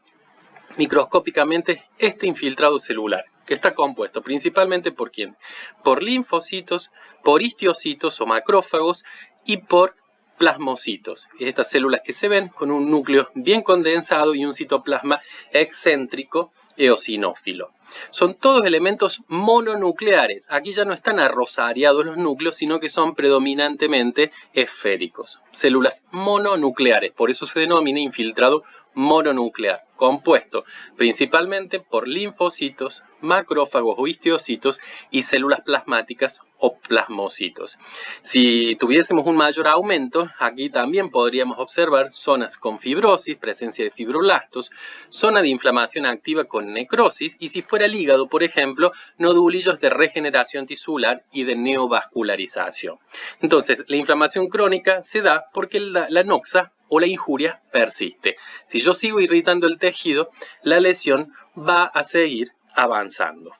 microscópicamente este infiltrado celular, que está compuesto principalmente por ¿quién? Por linfocitos, por histiocitos o macrófagos y por plasmocitos. Estas células que se ven con un núcleo bien condensado y un citoplasma excéntrico eosinófilo. Son todos elementos mononucleares. Aquí ya no están arrosariados los núcleos, sino que son predominantemente esféricos. Células mononucleares, por eso se denomina infiltrado mononuclear, compuesto principalmente por linfocitos, macrófagos o histiocitos y células plasmáticas o plasmocitos. Si tuviésemos un mayor aumento, aquí también podríamos observar zonas con fibrosis, presencia de fibroblastos, zona de inflamación activa con necrosis y si fuera el hígado, por ejemplo, nodulillos de regeneración tisular y de neovascularización. Entonces, la inflamación crónica se da porque la noxa o la injuria persiste. Si yo sigo irritando el tejido, la lesión va a seguir avanzando.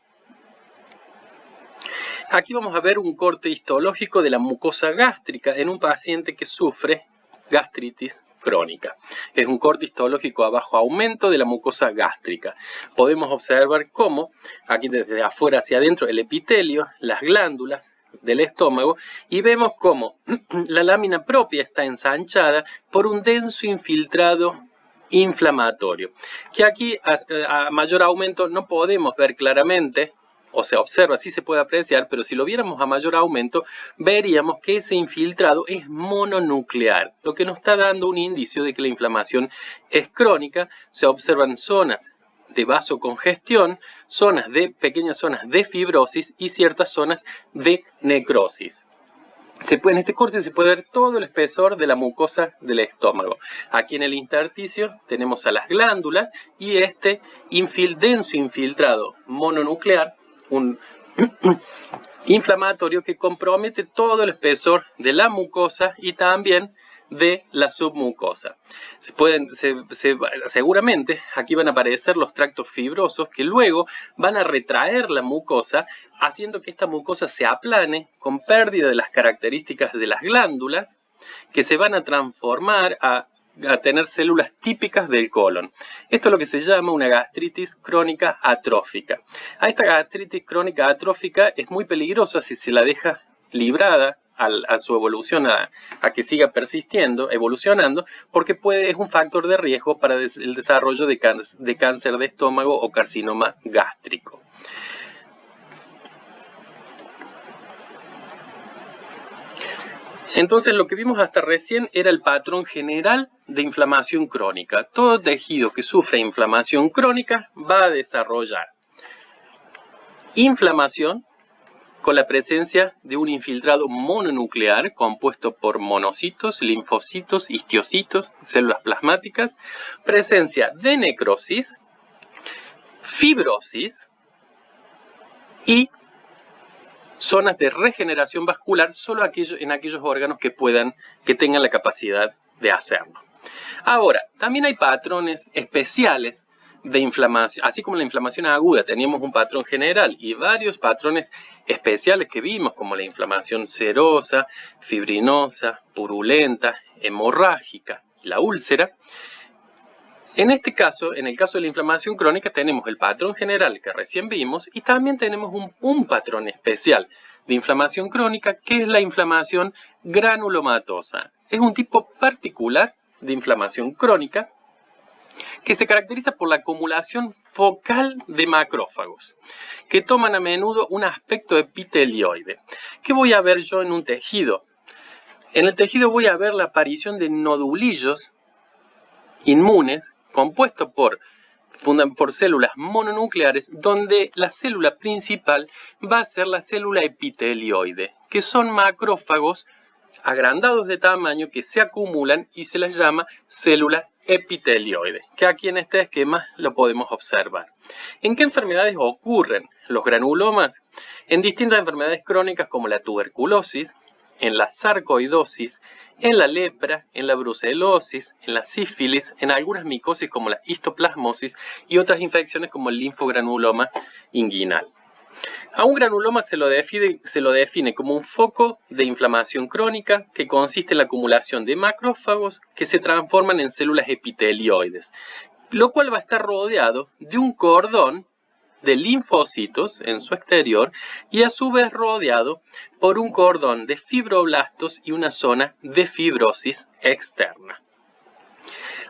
Aquí vamos a ver un corte histológico de la mucosa gástrica en un paciente que sufre gastritis crónica. Es un corte histológico a bajo aumento de la mucosa gástrica. Podemos observar cómo, aquí desde afuera hacia adentro, el epitelio, las glándulas del estómago, y vemos cómo la lámina propia está ensanchada por un denso infiltrado inflamatorio, que aquí a mayor aumento no podemos ver claramente, o se observa, sí se puede apreciar, pero si lo viéramos a mayor aumento, veríamos que ese infiltrado es mononuclear, lo que nos está dando un indicio de que la inflamación es crónica. Se observan zonas de vasocongestión, pequeñas zonas de fibrosis y ciertas zonas de necrosis. En este corte se puede ver todo el espesor de la mucosa del estómago. Aquí en el intersticio tenemos a las glándulas y este denso infiltrado mononuclear, un inflamatorio que compromete todo el espesor de la mucosa y también de la submucosa. Seguramente aquí van a aparecer los tractos fibrosos que luego van a retraer la mucosa, haciendo que esta mucosa se aplane con pérdida de las características de las glándulas, que se van a transformar a tener células típicas del colon. Esto es lo que se llama una gastritis crónica atrófica. A esta gastritis crónica atrófica es muy peligrosa si se la deja librada a su evolución, a que siga persistiendo, evolucionando, porque es un factor de riesgo para el desarrollo de cáncer de estómago o carcinoma gástrico. Entonces lo que vimos hasta recién era el patrón general de inflamación crónica. Todo tejido que sufre inflamación crónica va a desarrollar inflamación con la presencia de un infiltrado mononuclear compuesto por monocitos, linfocitos, histiocitos, células plasmáticas, presencia de necrosis, fibrosis y zonas de regeneración vascular solo en aquellos órganos que tengan la capacidad de hacerlo. Ahora, también hay patrones especiales de inflamación, así como la inflamación aguda teníamos un patrón general y varios patrones especiales que vimos, como la inflamación serosa, fibrinosa, purulenta, hemorrágica y la úlcera. En este caso, en el caso de la inflamación crónica, tenemos el patrón general que recién vimos y también tenemos un patrón especial de inflamación crónica, que es la inflamación granulomatosa. Es un tipo particular de inflamación crónica que se caracteriza por la acumulación focal de macrófagos, que toman a menudo un aspecto epitelioide. ¿Qué voy a ver yo en un tejido? En el tejido voy a ver la aparición de nodulillos inmunes compuestos por células mononucleares, donde la célula principal va a ser la célula epitelioide, que son macrófagos agrandados de tamaño que se acumulan y se les llama célula epitelioide, que aquí en este esquema lo podemos observar. ¿En qué enfermedades ocurren los granulomas? En distintas enfermedades crónicas como la tuberculosis, en la sarcoidosis, en la lepra, en la brucelosis, en la sífilis, en algunas micosis como la histoplasmosis y otras infecciones como el linfogranuloma inguinal. A un granuloma se lo define como un foco de inflamación crónica que consiste en la acumulación de macrófagos que se transforman en células epitelioides, lo cual va a estar rodeado de un cordón de linfocitos en su exterior y a su vez rodeado por un cordón de fibroblastos y una zona de fibrosis externa.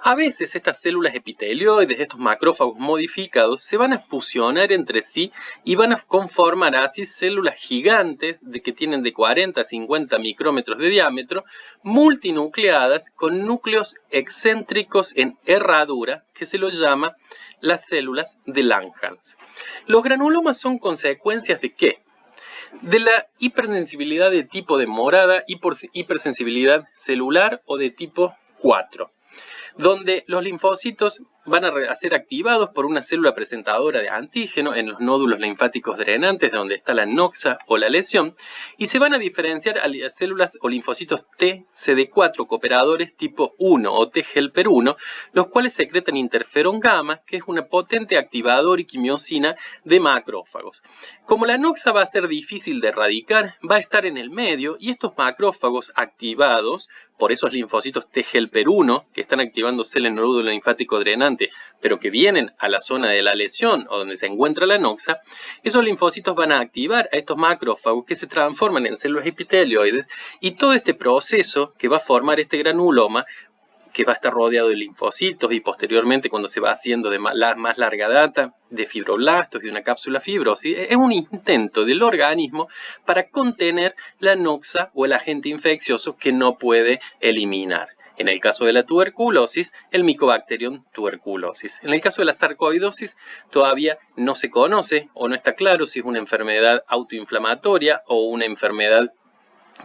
A veces estas células epitelioides, estos macrófagos modificados, se van a fusionar entre sí y van a conformar así células gigantes que tienen de 40 a 50 micrómetros de diámetro, multinucleadas con núcleos excéntricos en herradura, que se los llama las células de Langhans. Los granulomas son consecuencias ¿de qué? De la hipersensibilidad de tipo de morada y por hipersensibilidad celular o de tipo 4. Donde los linfocitos van a ser activados por una célula presentadora de antígeno en los nódulos linfáticos drenantes, donde está la noxa o la lesión, y se van a diferenciar a células o linfocitos T CD4 cooperadores tipo 1 o T helper 1, los cuales secretan interferón gamma, que es una potente activador y quimiosina de macrófagos. Como la noxa va a ser difícil de erradicar, va a estar en el medio y estos macrófagos activados por esos linfocitos T helper 1 que están activándose en el nódulo linfático drenante, pero que vienen a la zona de la lesión o donde se encuentra la noxa, esos linfocitos van a activar a estos macrófagos que se transforman en células epitelioides y todo este proceso que va a formar este granuloma, que va a estar rodeado de linfocitos y posteriormente cuando se va haciendo de más larga data de fibroblastos y de una cápsula fibrosis, es un intento del organismo para contener la noxa o el agente infeccioso que no puede eliminar. En el caso de la tuberculosis, el Mycobacterium tuberculosis. En el caso de la sarcoidosis, todavía no se conoce o no está claro si es una enfermedad autoinflamatoria o una enfermedad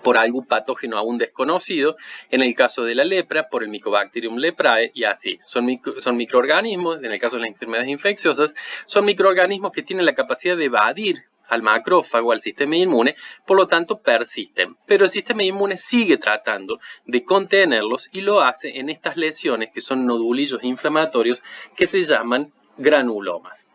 por algún patógeno aún desconocido, en el caso de la lepra, por el Mycobacterium leprae, y así. Son microorganismos, en el caso de las enfermedades infecciosas, son microorganismos que tienen la capacidad de evadir al macrófago, al sistema inmune, por lo tanto persisten. Pero el sistema inmune sigue tratando de contenerlos y lo hace en estas lesiones que son nodulillos inflamatorios que se llaman granulomas.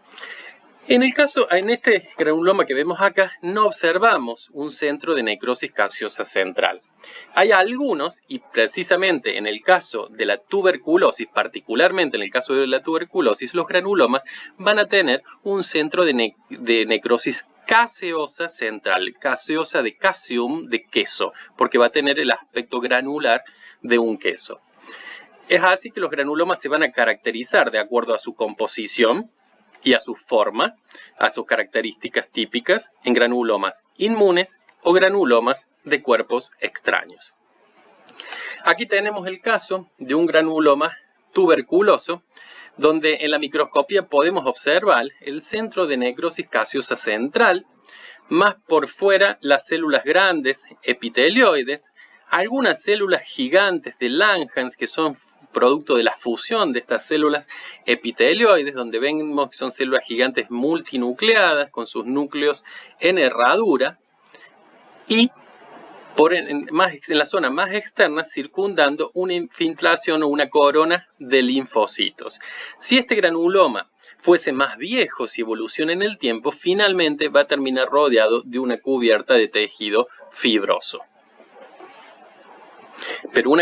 En este granuloma que vemos acá, no observamos un centro de necrosis gaseosa central. Hay algunos, y precisamente en el caso de la tuberculosis, particularmente en el caso de la tuberculosis, los granulomas van a tener un centro de necrosis caseosa central, caseosa de caseum, de queso, porque va a tener el aspecto granular de un queso. Es así que los granulomas se van a caracterizar de acuerdo a su composición y a su forma, a sus características típicas, en granulomas inmunes o granulomas de cuerpos extraños. Aquí tenemos el caso de un granuloma tuberculoso, donde en la microscopía podemos observar el centro de necrosis gaseosa central, más por fuera las células grandes epitelioides, algunas células gigantes de Langhans que son producto de la fusión de estas células epitelioides, donde vemos que son células gigantes multinucleadas con sus núcleos en herradura, y en la zona más externa circundando una infiltración o una corona de linfocitos. Si este granuloma fuese más viejo, si evoluciona en el tiempo, finalmente va a terminar rodeado de una cubierta de tejido fibroso. Pero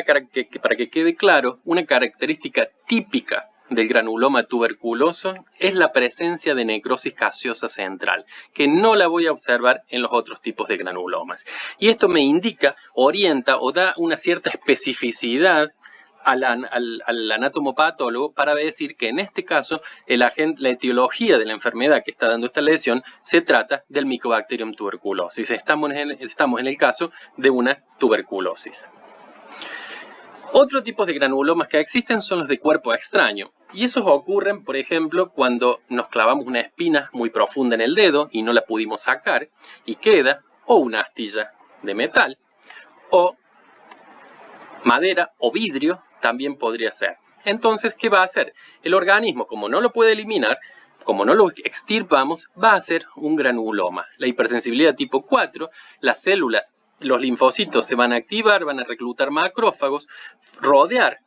para que quede claro, una característica típica del granuloma tuberculoso es la presencia de necrosis gaseosa central, que no la voy a observar en los otros tipos de granulomas. Y esto me indica, orienta o da una cierta especificidad al anatomopatólogo para decir que en este caso la etiología de la enfermedad que está dando esta lesión se trata del Mycobacterium tuberculosis. Estamos en el caso de una tuberculosis. Otro tipo de granulomas que existen son los de cuerpo extraño, y esos ocurren, por ejemplo, cuando nos clavamos una espina muy profunda en el dedo y no la pudimos sacar y queda, o una astilla de metal, o madera o vidrio también podría ser. Entonces, ¿qué va a hacer? El organismo, como no lo puede eliminar, como no lo extirpamos, va a hacer un granuloma. La hipersensibilidad tipo 4, las células, los linfocitos se van a activar, van a reclutar macrófagos, rodear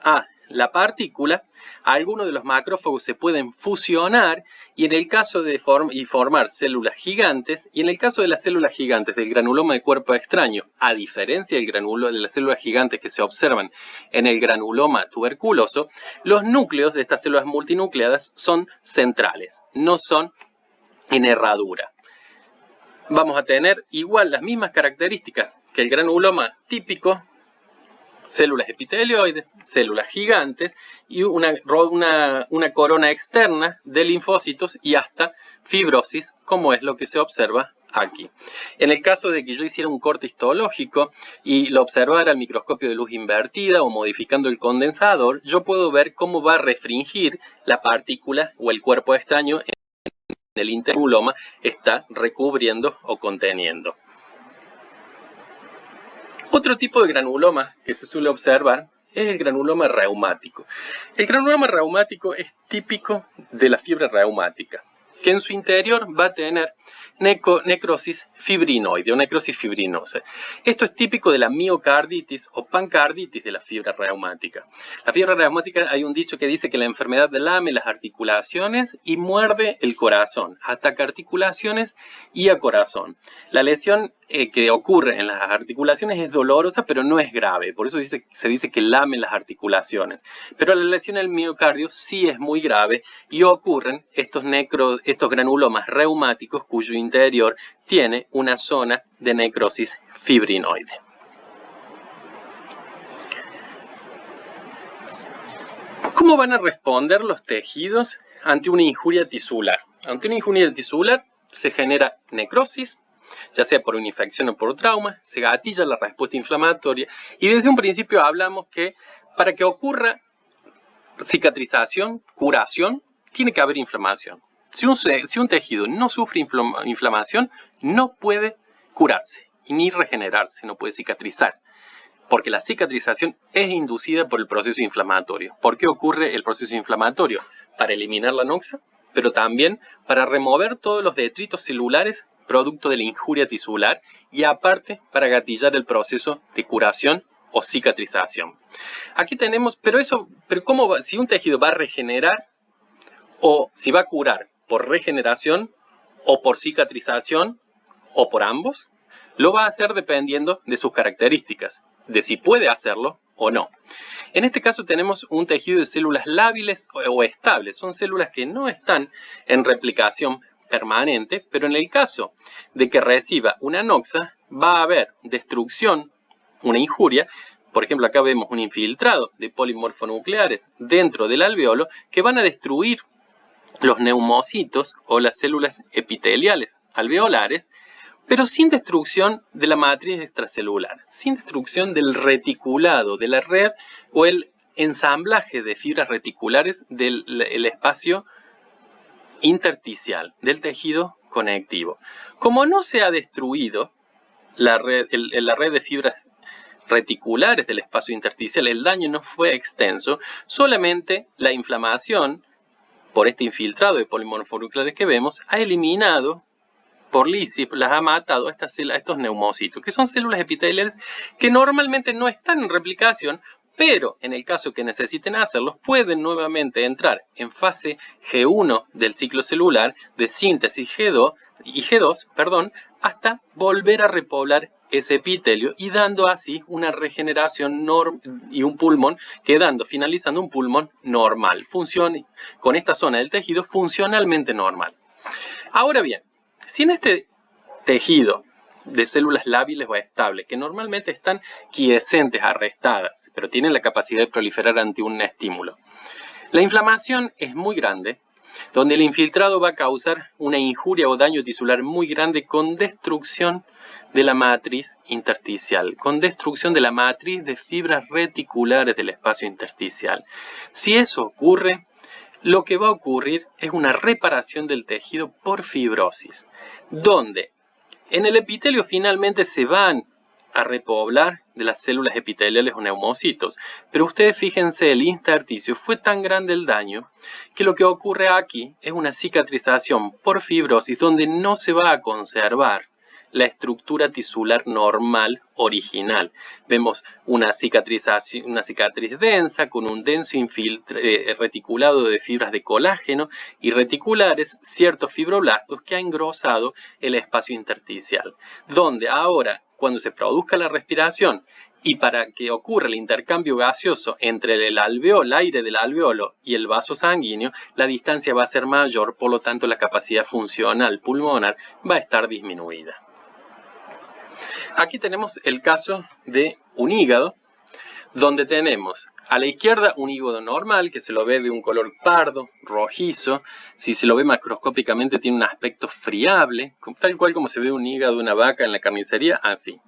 a la partícula, algunos de los macrófagos se pueden fusionar y en el caso de formar células gigantes, y en el caso de las células gigantes del granuloma de cuerpo extraño, a diferencia de las células gigantes que se observan en el granuloma tuberculoso, los núcleos de estas células multinucleadas son centrales, no son en herradura. Vamos a tener igual las mismas características que el granuloma típico, células epitelioides, células gigantes y una corona externa de linfocitos y hasta fibrosis, como es lo que se observa aquí. En el caso de que yo hiciera un corte histológico y lo observara al microscopio de luz invertida o modificando el condensador, yo puedo ver cómo va a restringir la partícula o el cuerpo extraño el intergranuloma está recubriendo o conteniendo. Otro tipo de granuloma que se suele observar es el granuloma reumático. El granuloma reumático es típico de la fiebre reumática, que en su interior va a tener necrosis fibrinoide o necrosis fibrinosa. Esto es típico de la miocarditis o pancarditis de la fiebre reumática. La fiebre reumática, hay un dicho que dice que la enfermedad lame las articulaciones y muerde el corazón, ataca articulaciones y a corazón. La lesión que ocurre en las articulaciones es dolorosa, pero no es grave, por eso se dice que lame las articulaciones. Pero la lesión en el miocardio sí es muy grave y ocurren estos granulomas reumáticos cuyo interior tiene una zona de necrosis fibrinoide. ¿Cómo van a responder los tejidos ante una injuria tisular? Ante una injuria tisular se genera necrosis, ya sea por una infección o por trauma, se gatilla la respuesta inflamatoria y desde un principio hablamos que para que ocurra cicatrización, curación, tiene que haber inflamación. Si un tejido no sufre inflamación, no puede curarse. ni regenerarse, no puede cicatrizar. Porque la cicatrización es inducida por el proceso inflamatorio. ¿Por qué ocurre el proceso inflamatorio? Para eliminar la noxa, pero también para remover todos los detritos celulares producto de la injuria tisular y aparte para gatillar el proceso de curación o cicatrización. Aquí tenemos, pero ¿cómo va? Si un tejido va a regenerar o si va a curar por regeneración o por cicatrización o por ambos, lo va a hacer dependiendo de sus características, de si puede hacerlo o no. En este caso tenemos un tejido de células lábiles o estables, son células que no están en replicación permanente, pero en el caso de que reciba una noxa, va a haber destrucción, una injuria. Por ejemplo, acá vemos un infiltrado de polimorfonucleares dentro del alveolo que van a destruir los neumocitos o las células epiteliales alveolares, pero sin destrucción de la matriz extracelular, sin destrucción del reticulado, de la red o el ensamblaje de fibras reticulares del espacio intersticial, del tejido conectivo. Como no se ha destruido la red de fibras reticulares del espacio intersticial, el daño no fue extenso, solamente la inflamación por este infiltrado de polimorfonucleares que vemos ha eliminado por lisis, las ha matado a estos neumocitos, que son células epiteliales que normalmente no están en replicación, pero en el caso que necesiten hacerlos, pueden nuevamente entrar en fase G1 del ciclo celular de síntesis G2, hasta volver a repoblar ese epitelio y dando así una regeneración y un pulmón, finalizando un pulmón normal, con esta zona del tejido funcionalmente normal. Ahora bien, si en este tejido de células lábiles o estables, que normalmente están quiescentes, arrestadas, pero tienen la capacidad de proliferar ante un estímulo, la inflamación es muy grande, donde el infiltrado va a causar una injuria o daño tisular muy grande con destrucción de la matriz intersticial, con destrucción de la matriz de fibras reticulares del espacio intersticial. Si eso ocurre, lo que va a ocurrir es una reparación del tejido por fibrosis, donde en el epitelio finalmente se van a repoblar de las células epiteliales o neumocitos, pero ustedes fíjense, el intersticio fue tan grande el daño que lo que ocurre aquí es una cicatrización por fibrosis donde no se va a conservar la estructura tisular normal original. Vemos una cicatriz densa con un denso reticulado de fibras de colágeno y reticulares, ciertos fibroblastos que ha engrosado el espacio intersticial, donde ahora, cuando se produzca la respiración y para que ocurra el intercambio gaseoso entre el aire del alveolo y el vaso sanguíneo, la distancia va a ser mayor, por lo tanto la capacidad funcional pulmonar va a estar disminuida. Aquí tenemos el caso de un hígado, donde tenemos a la izquierda un hígado normal, que se lo ve de un color pardo, rojizo. Si se lo ve macroscópicamente tiene un aspecto friable, tal cual como se ve un hígado de una vaca en la carnicería, así.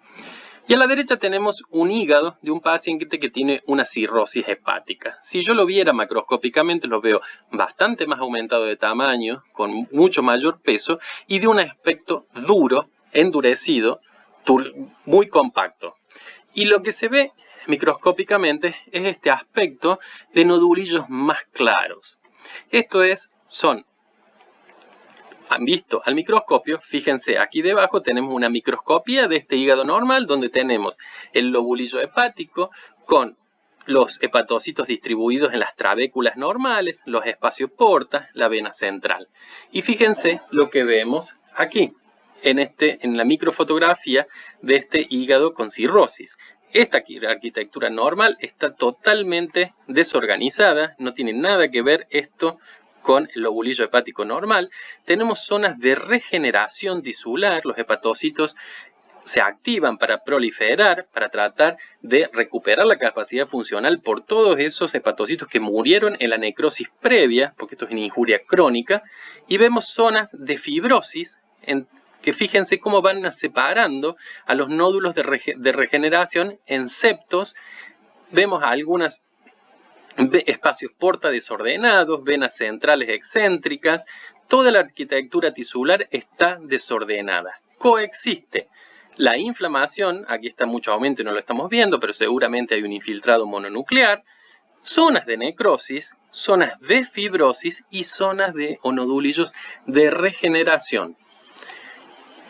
Y a la derecha tenemos un hígado de un paciente que tiene una cirrosis hepática. Si yo lo viera macroscópicamente, lo veo bastante más aumentado de tamaño, con mucho mayor peso y de un aspecto duro, endurecido, muy compacto. Y lo que se ve microscópicamente es este aspecto de nodulillos más claros. Han visto al microscopio, fíjense, aquí debajo tenemos una microscopía de este hígado normal donde tenemos el lobulillo hepático con los hepatocitos distribuidos en las trabéculas normales, los espacios porta, la vena central. Y fíjense lo que vemos aquí, en la microfotografía de este hígado con cirrosis. Esta arquitectura normal está totalmente desorganizada, no tiene nada que ver esto con el lobulillo hepático normal. Tenemos zonas de regeneración tisular, los hepatocitos se activan para proliferar, para tratar de recuperar la capacidad funcional por todos esos hepatocitos que murieron en la necrosis previa, porque esto es una injuria crónica, y vemos zonas de fibrosis que fíjense cómo van separando a los nódulos de regeneración en septos. Vemos algunos espacios porta desordenados, venas centrales excéntricas. Toda la arquitectura tisular está desordenada. Coexiste La inflamación, aquí está mucho aumento y no lo estamos viendo, pero seguramente hay un infiltrado mononuclear, zonas de necrosis, zonas de fibrosis y zonas de o nodulillos de regeneración.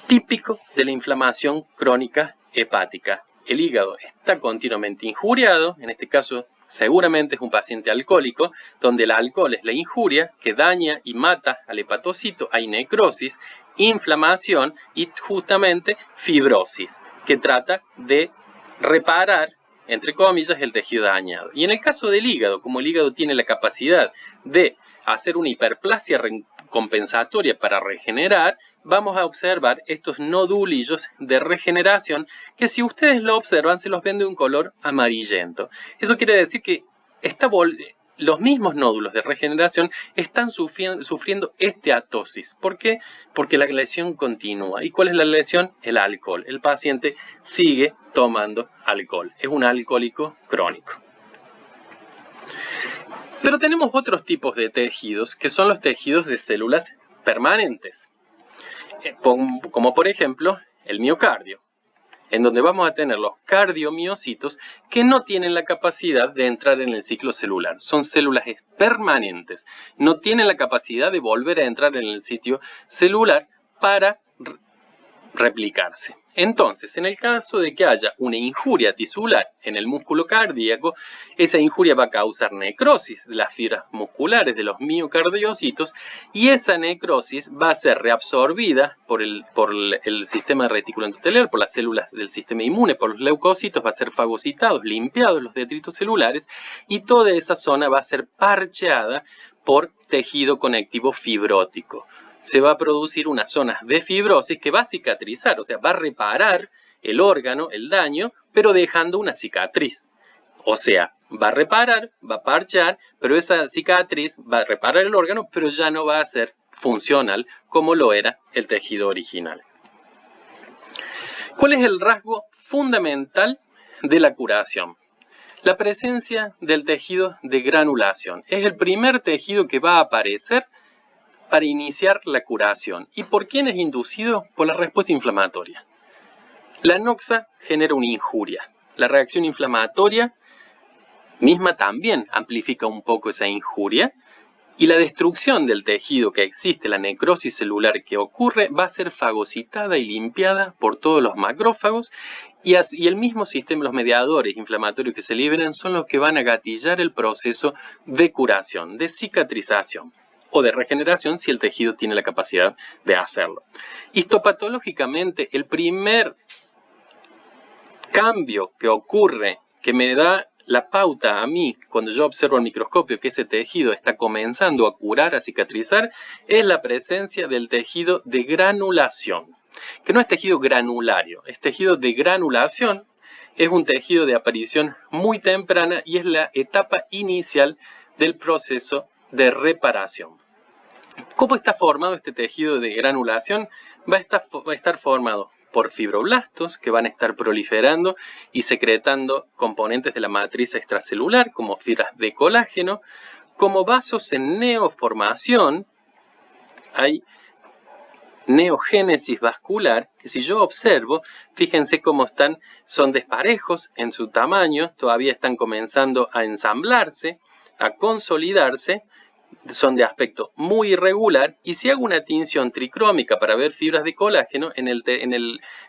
Típico de la inflamación crónica hepática. El hígado está continuamente injuriado, en este caso seguramente es un paciente alcohólico, donde el alcohol es la injuria que daña y mata al hepatocito, hay necrosis, inflamación y justamente fibrosis, que trata de reparar, entre comillas, el tejido dañado. Y en el caso del hígado, como el hígado tiene la capacidad de hacer una hiperplasia compensatoria para regenerar, vamos a observar estos nodulillos de regeneración que, si ustedes lo observan, se los ven de un color amarillento. Eso quiere decir que los mismos nódulos de regeneración están sufriendo esteatosis. ¿Por qué? Porque la lesión continúa. ¿Y cuál es la lesión? El alcohol. El paciente sigue tomando alcohol. Es un alcohólico crónico. Pero tenemos otros tipos de tejidos, que son los tejidos de células permanentes, como por ejemplo el miocardio, en donde vamos a tener los cardiomiocitos que no tienen la capacidad de entrar en el ciclo celular. Son células permanentes, no tienen la capacidad de volver a entrar en el sitio celular para replicarse. Entonces, en el caso de que haya una injuria tisular en el músculo cardíaco, esa injuria va a causar necrosis de las fibras musculares de los miocardiocitos y esa necrosis va a ser reabsorbida por el sistema retículo endotelial, por las células del sistema inmune, por los leucocitos, va a ser fagocitados, limpiados los detritos celulares y toda esa zona va a ser parcheada por tejido conectivo fibrótico. Se va a producir unas zonas de fibrosis que va a cicatrizar, o sea, va a reparar el órgano, el daño, pero dejando una cicatriz. O sea, va a reparar, va a parchar, pero esa cicatriz va a reparar el órgano, pero ya no va a ser funcional como lo era el tejido original. ¿Cuál es el rasgo fundamental de la curación? La presencia del tejido de granulación. Es el primer tejido que va a aparecer para iniciar la curación. ¿Y por quién es inducido? Por la respuesta inflamatoria. La noxa genera una injuria. La reacción inflamatoria misma también amplifica un poco esa injuria y la destrucción del tejido que existe, la necrosis celular que ocurre, va a ser fagocitada y limpiada por todos los macrófagos y el mismo sistema, los mediadores inflamatorios que se liberan son los que van a gatillar el proceso de curación, de cicatrización o de regeneración si el tejido tiene la capacidad de hacerlo. Histopatológicamente, el primer cambio que ocurre, que me da la pauta a mí, cuando yo observo al microscopio que ese tejido está comenzando a curar, a cicatrizar, es la presencia del tejido de granulación, que no es tejido granulario, es tejido de granulación, es un tejido de aparición muy temprana y es la etapa inicial del proceso de reparación. ¿Cómo está formado este tejido de granulación? Va a estar formado por fibroblastos que van a estar proliferando y secretando componentes de la matriz extracelular como fibras de colágeno, como vasos en neoformación. Hay neogénesis vascular, que si yo observo, fíjense cómo son desparejos en su tamaño, todavía están comenzando a ensamblarse, a consolidarse, son de aspecto muy irregular y si hago una tinción tricrómica para ver fibras de colágeno, en el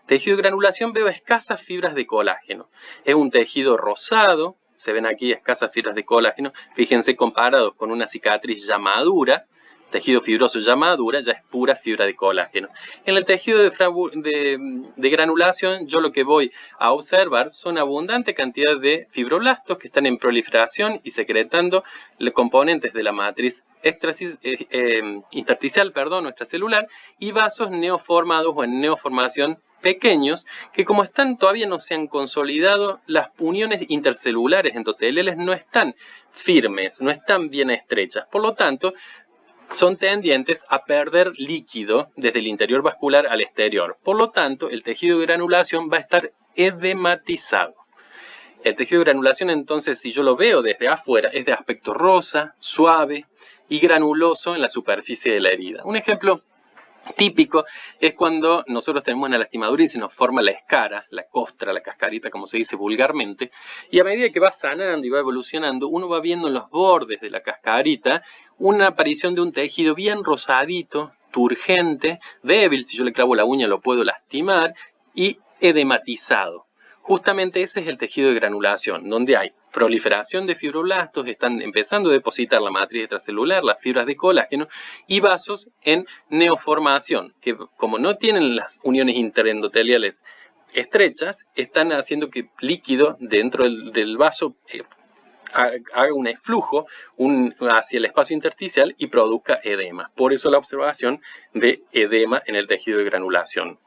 tejido de granulación veo escasas fibras de colágeno. Es un tejido rosado, se ven aquí escasas fibras de colágeno, fíjense comparados con una cicatriz ya madura, tejido fibroso ya madura, ya es pura fibra de colágeno. En el tejido de granulación, yo lo que voy a observar son abundante cantidad de fibroblastos que están en proliferación y secretando los componentes de la matriz intersticial, o extracelular, y vasos neoformados o en neoformación pequeños, que como todavía no se han consolidado, las uniones intercelulares endoteliales no están firmes, no están bien estrechas. Por lo tanto, son tendientes a perder líquido desde el interior vascular al exterior. Por lo tanto, el tejido de granulación va a estar edematizado. El tejido de granulación, entonces, si yo lo veo desde afuera, es de aspecto rosa, suave y granuloso en la superficie de la herida. Un ejemplo típico es cuando nosotros tenemos una lastimadura y se nos forma la escara, la costra, la cascarita, como se dice vulgarmente, y a medida que va sanando y va evolucionando, uno va viendo en los bordes de la cascarita una aparición de un tejido bien rosadito, turgente, débil, si yo le clavo la uña lo puedo lastimar, y edematizado. Justamente ese es el tejido de granulación, donde hay proliferación de fibroblastos, están empezando a depositar la matriz extracelular, las fibras de colágeno y vasos en neoformación, que como no tienen las uniones interendoteliales estrechas, están haciendo que líquido dentro del vaso haga un eflujo hacia el espacio intersticial y produzca edema. Por eso la observación de edema en el tejido de granulación.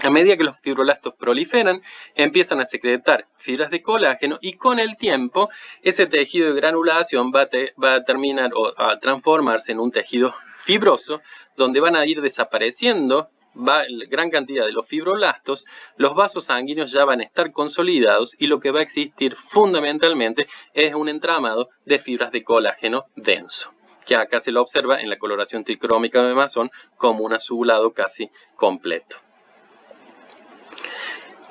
A medida que los fibroblastos proliferan, empiezan a secretar fibras de colágeno y con el tiempo ese tejido de granulación va a terminar o a transformarse en un tejido fibroso donde van a ir desapareciendo gran cantidad de los fibroblastos, los vasos sanguíneos ya van a estar consolidados y lo que va a existir fundamentalmente es un entramado de fibras de colágeno denso, que acá se lo observa en la coloración tricrómica de Masson como un azulado casi completo.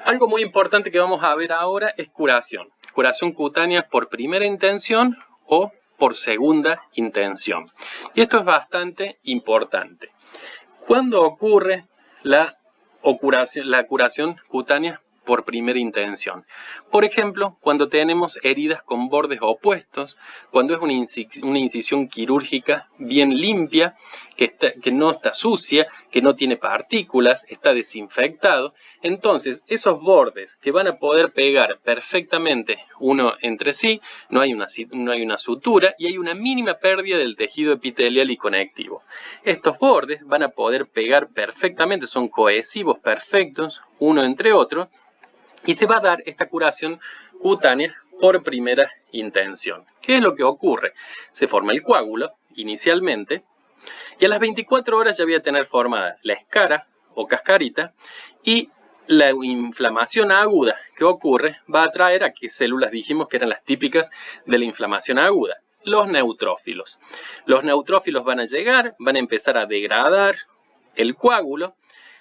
Algo muy importante que vamos a ver ahora es curación. Curación cutánea por primera intención o por segunda intención. Y esto es bastante importante. ¿Cuándo ocurre la curación cutánea por primera intención? Por ejemplo, cuando tenemos heridas con bordes opuestos, cuando es una incisión quirúrgica bien limpia, que no está sucia, que no tiene partículas, está desinfectado. Entonces, esos bordes que van a poder pegar perfectamente uno entre sí, no hay una sutura y hay una mínima pérdida del tejido epitelial y conectivo. Estos bordes van a poder pegar perfectamente, son cohesivos perfectos uno entre otro, y se va a dar esta curación cutánea por primera intención. ¿Qué es lo que ocurre? Se forma el coágulo inicialmente y a las 24 horas ya voy a tener formada la escara o cascarita y la inflamación aguda que ocurre va a traer a qué células dijimos que eran las típicas de la inflamación aguda. Los neutrófilos. Los neutrófilos van a llegar, van a empezar a degradar el coágulo.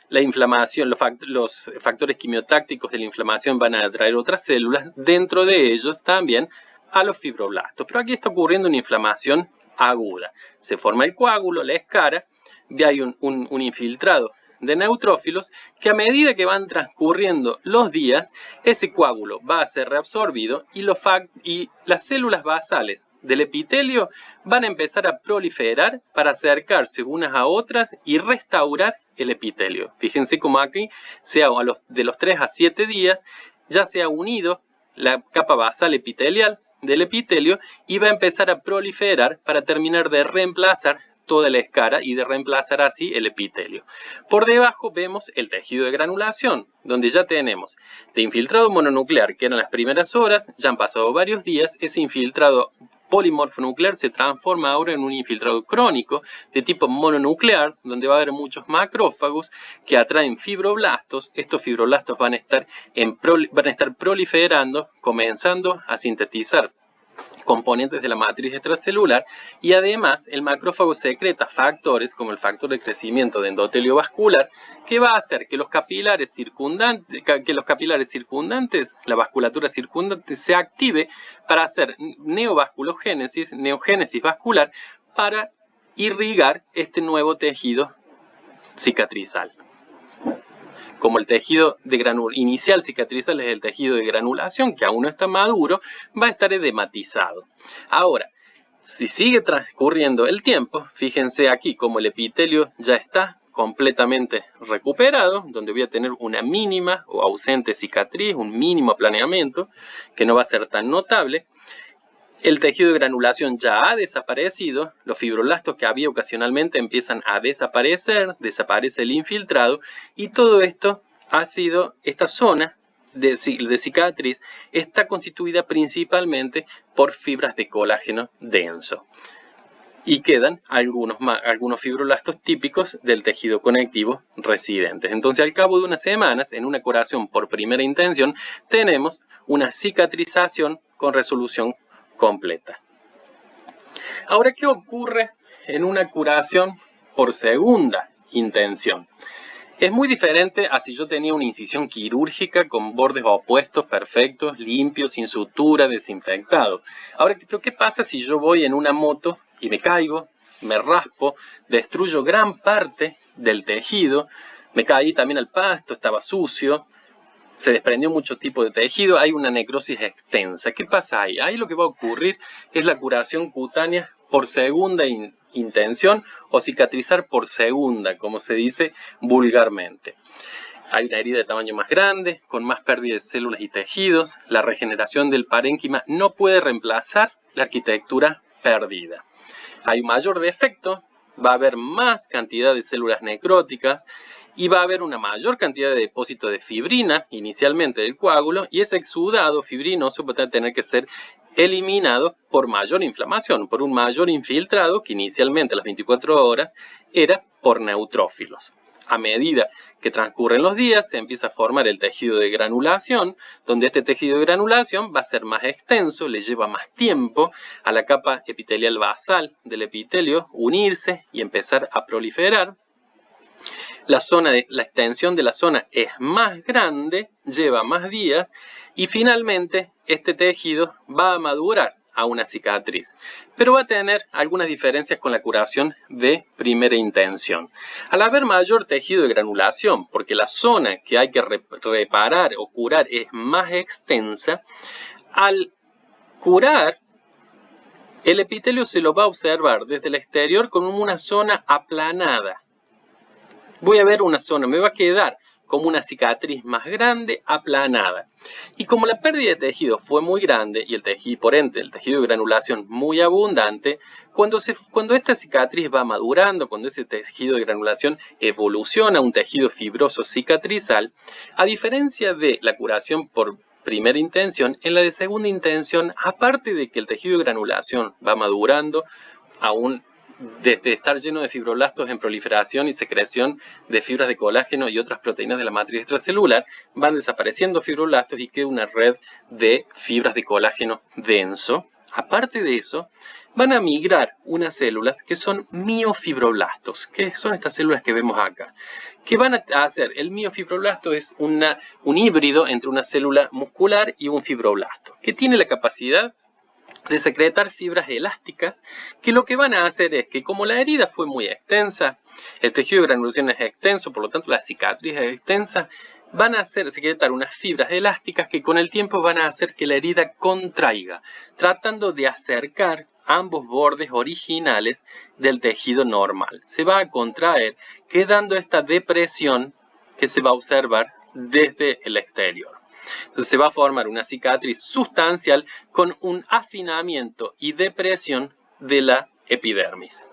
La inflamación, los factores quimiotácticos de la inflamación van a atraer otras células, dentro de ellos también a los fibroblastos. Pero aquí está ocurriendo una inflamación aguda. Se forma el coágulo, la escara, y hay un infiltrado de neutrófilos que a medida que van transcurriendo los días, ese coágulo va a ser reabsorbido y las células basales del epitelio van a empezar a proliferar para acercarse unas a otras y restaurar el epitelio. Fíjense cómo aquí, de los 3 a 7 días, ya se ha unido la capa basal epitelial del epitelio y va a empezar a proliferar para terminar de reemplazar toda la escara y de reemplazar así el epitelio. Por debajo vemos el tejido de granulación, donde ya tenemos de infiltrado mononuclear, que eran las primeras horas, ya han pasado varios días, ese infiltrado polimorfonuclear se transforma ahora en un infiltrado crónico de tipo mononuclear, donde va a haber muchos macrófagos que atraen fibroblastos. Estos fibroblastos van a estar proliferando, comenzando a sintetizar componentes de la matriz extracelular y además el macrófago secreta factores como el factor de crecimiento de endotelio vascular que va a hacer que los capilares circundantes, la vasculatura circundante se active para hacer neogénesis vascular para irrigar este nuevo tejido cicatrizal. Como el tejido inicial cicatrizal es el tejido de granulación, que aún no está maduro, va a estar edematizado. Ahora, si sigue transcurriendo el tiempo, fíjense aquí como el epitelio ya está completamente recuperado, donde voy a tener una mínima o ausente cicatriz, un mínimo aplaneamiento, que no va a ser tan notable. El tejido de granulación ya ha desaparecido, los fibroblastos que había ocasionalmente empiezan a desaparecer, desaparece el infiltrado y todo esto ha sido, esta zona de cicatriz está constituida principalmente por fibras de colágeno denso. Y quedan algunos fibroblastos típicos del tejido conectivo residentes. Entonces, al cabo de unas semanas, en una curación por primera intención, tenemos una cicatrización con resolución completa. Ahora, ¿qué ocurre en una curación por segunda intención. Es muy diferente a si yo tenía una incisión quirúrgica con bordes opuestos, perfectos, limpios, sin sutura, desinfectado. Ahora, ¿pero qué pasa si yo voy en una moto y me caigo, me raspo, destruyo gran parte del tejido, me caí también al pasto, estaba sucio, se desprendió mucho tipo de tejido, hay una necrosis extensa? ¿Qué pasa ahí? Ahí lo que va a ocurrir es la curación cutánea por segunda intención o cicatrizar por segunda, como se dice vulgarmente. Hay una herida de tamaño más grande, con más pérdida de células y tejidos. La regeneración del parénquima no puede reemplazar la arquitectura perdida. Hay un mayor defecto, va a haber más cantidad de células necróticas y va a haber una mayor cantidad de depósito de fibrina inicialmente del coágulo, y ese exudado fibrinoso va a tener que ser eliminado por mayor inflamación, por un mayor infiltrado que inicialmente a las 24 horas era por neutrófilos. A medida que transcurren los días se empieza a formar el tejido de granulación, donde este tejido de granulación va a ser más extenso, le lleva más tiempo a la capa epitelial basal del epitelio unirse y empezar a proliferar. La extensión de la zona es más grande, lleva más días y finalmente este tejido va a madurar a una cicatriz, pero va a tener algunas diferencias con la curación de primera intención. Al haber mayor tejido de granulación, porque la zona que hay que reparar o curar es más extensa, al curar el epitelio se lo va a observar desde el exterior con una zona aplanada. Voy a ver una zona, me va a quedar como una cicatriz más grande, aplanada. Y como la pérdida de tejido fue muy grande y el tejido, por ende, el tejido de granulación muy abundante, cuando esta cicatriz va madurando, cuando ese tejido de granulación evoluciona a un tejido fibroso cicatrizal, a diferencia de la curación por primera intención, en la de segunda intención, aparte de que el tejido de granulación va madurando aún desde estar lleno de fibroblastos en proliferación y secreción de fibras de colágeno y otras proteínas de la matriz extracelular, van desapareciendo fibroblastos y queda una red de fibras de colágeno denso. Aparte de eso, van a migrar unas células que son miofibroblastos, que son estas células que vemos acá. ¿Qué van a hacer? El miofibroblasto es un híbrido entre una célula muscular y un fibroblasto, que tiene la capacidad de secretar fibras elásticas, que lo que van a hacer es que, como la herida fue muy extensa, el tejido de granulación es extenso, por lo tanto la cicatriz es extensa, van a secretar unas fibras elásticas que con el tiempo van a hacer que la herida contraiga, tratando de acercar ambos bordes originales del tejido normal. Se va a contraer, quedando esta depresión que se va a observar desde el exterior. Entonces se va a formar una cicatriz sustancial con un afinamiento y depresión de la epidermis.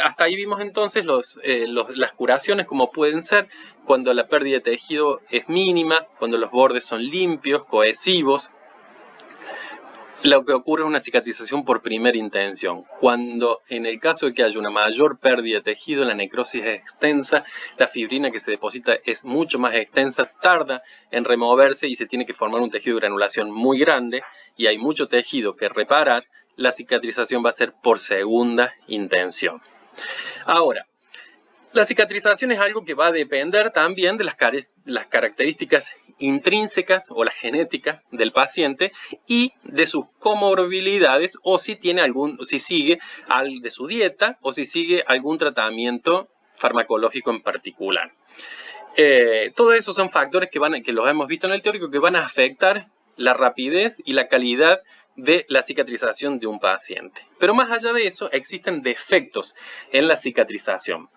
Hasta ahí vimos entonces las curaciones como pueden ser cuando la pérdida de tejido es mínima, cuando los bordes son limpios, cohesivos. Lo que ocurre es una cicatrización por primera intención. Cuando en el caso de que haya una mayor pérdida de tejido, la necrosis es extensa, la fibrina que se deposita es mucho más extensa, tarda en removerse y se tiene que formar un tejido de granulación muy grande y hay mucho tejido que reparar, la cicatrización va a ser por segunda intención. Ahora, la cicatrización es algo que va a depender también de las características intrínsecas o la genética del paciente y de sus comorbilidades o si sigue de su dieta o si sigue algún tratamiento farmacológico en particular. Todos esos son factores que los hemos visto en el teórico que van a afectar la rapidez y la calidad de la cicatrización de un paciente. Pero más allá de eso, existen defectos en la cicatrización.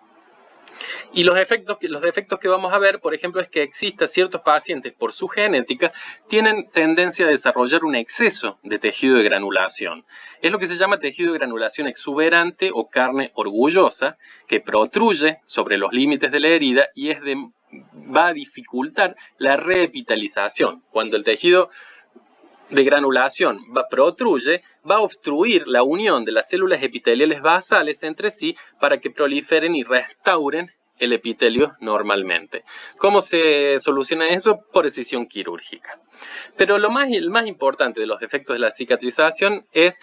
Y los defectos que vamos a ver, por ejemplo, es que existen ciertos pacientes, por su genética, tienen tendencia a desarrollar un exceso de tejido de granulación. Es lo que se llama tejido de granulación exuberante o carne orgullosa, que protruye sobre los límites de la herida y va a dificultar la reepitalización. Cuando el tejido de granulación protruye, va a obstruir la unión de las células epiteliales basales entre sí para que proliferen y restauren el epitelio normalmente. ¿Cómo se soluciona eso? Por excisión quirúrgica. Pero el más importante de los defectos de la cicatrización es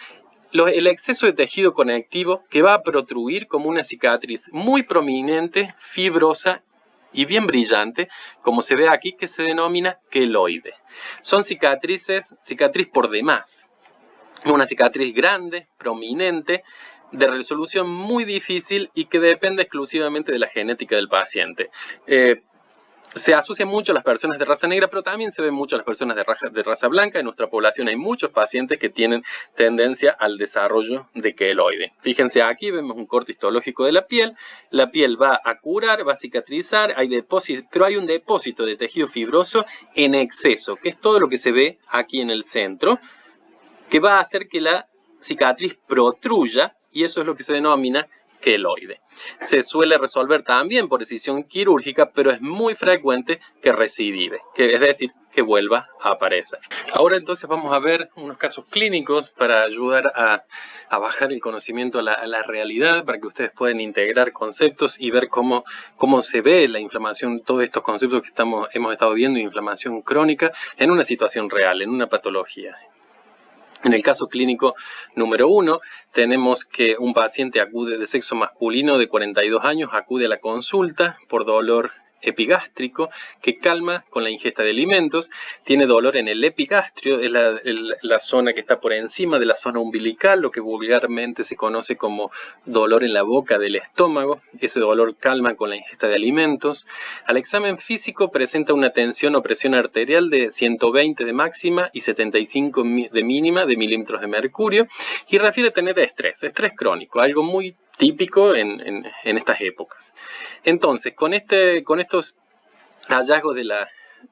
el exceso de tejido conectivo que va a protruir como una cicatriz muy prominente, fibrosa y bien brillante, como se ve aquí, que se denomina queloide. Son cicatriz por demás. Una cicatriz grande, prominente, de resolución muy difícil y que depende exclusivamente de la genética del paciente. Se asocia mucho a las personas de raza negra, pero también se ve mucho a las personas de raza blanca. En nuestra población hay muchos pacientes que tienen tendencia al desarrollo de queloide. Fíjense aquí, vemos un corte histológico de la piel va a curar, va a cicatrizar, pero hay un depósito de tejido fibroso en exceso, que es todo lo que se ve aquí en el centro, que va a hacer que la cicatriz protruya, y eso es lo que se denomina queloide. Se suele resolver también por decisión quirúrgica, pero es muy frecuente que recidive, es decir, que vuelva a aparecer. Ahora entonces vamos a ver unos casos clínicos para ayudar a bajar el conocimiento a la realidad, para que ustedes puedan integrar conceptos y ver cómo se ve la inflamación, todos estos conceptos que hemos estado viendo, inflamación crónica, en una situación real, en una patología. En el caso clínico número 1, tenemos que un paciente de sexo masculino de 42 años acude a la consulta por dolor epigástrico que calma con la ingesta de alimentos. Tiene dolor en el epigastrio, es la zona que está por encima de la zona umbilical, lo que vulgarmente se conoce como dolor en la boca del estómago. Ese dolor calma con la ingesta de alimentos. Al examen físico presenta una tensión o presión arterial de 120 de máxima y 75 de mínima de milímetros de mercurio, y refiere tener estrés crónico, algo muy típico en estas épocas. Entonces, con estos hallazgos de la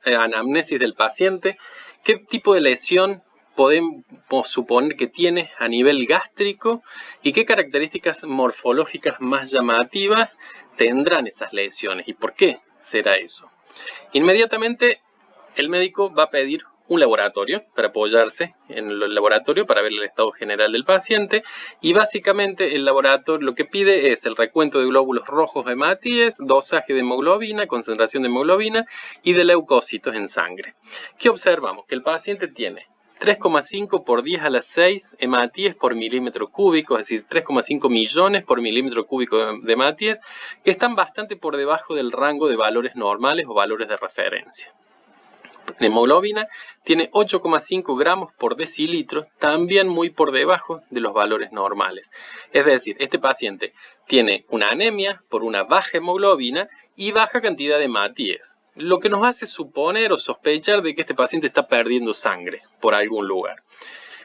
anamnesis del paciente, ¿qué tipo de lesión podemos suponer que tiene a nivel gástrico y qué características morfológicas más llamativas tendrán esas lesiones y por qué será eso? Inmediatamente el médico va a pedir un laboratorio para apoyarse en el laboratorio para ver el estado general del paciente, y básicamente el laboratorio lo que pide es el recuento de glóbulos rojos hematíes, dosaje de hemoglobina, concentración de hemoglobina y de leucocitos en sangre. ¿Qué observamos? Que el paciente tiene 3,5 por 10 a la 6 hematíes por milímetro cúbico, es decir, 3,5 millones por milímetro cúbico de hematíes, que están bastante por debajo del rango de valores normales o valores de referencia. La hemoglobina tiene 8,5 gramos por decilitro, también muy por debajo de los valores normales. Es decir, este paciente tiene una anemia por una baja hemoglobina y baja cantidad de hematíes, lo que nos hace suponer o sospechar de que este paciente está perdiendo sangre por algún lugar.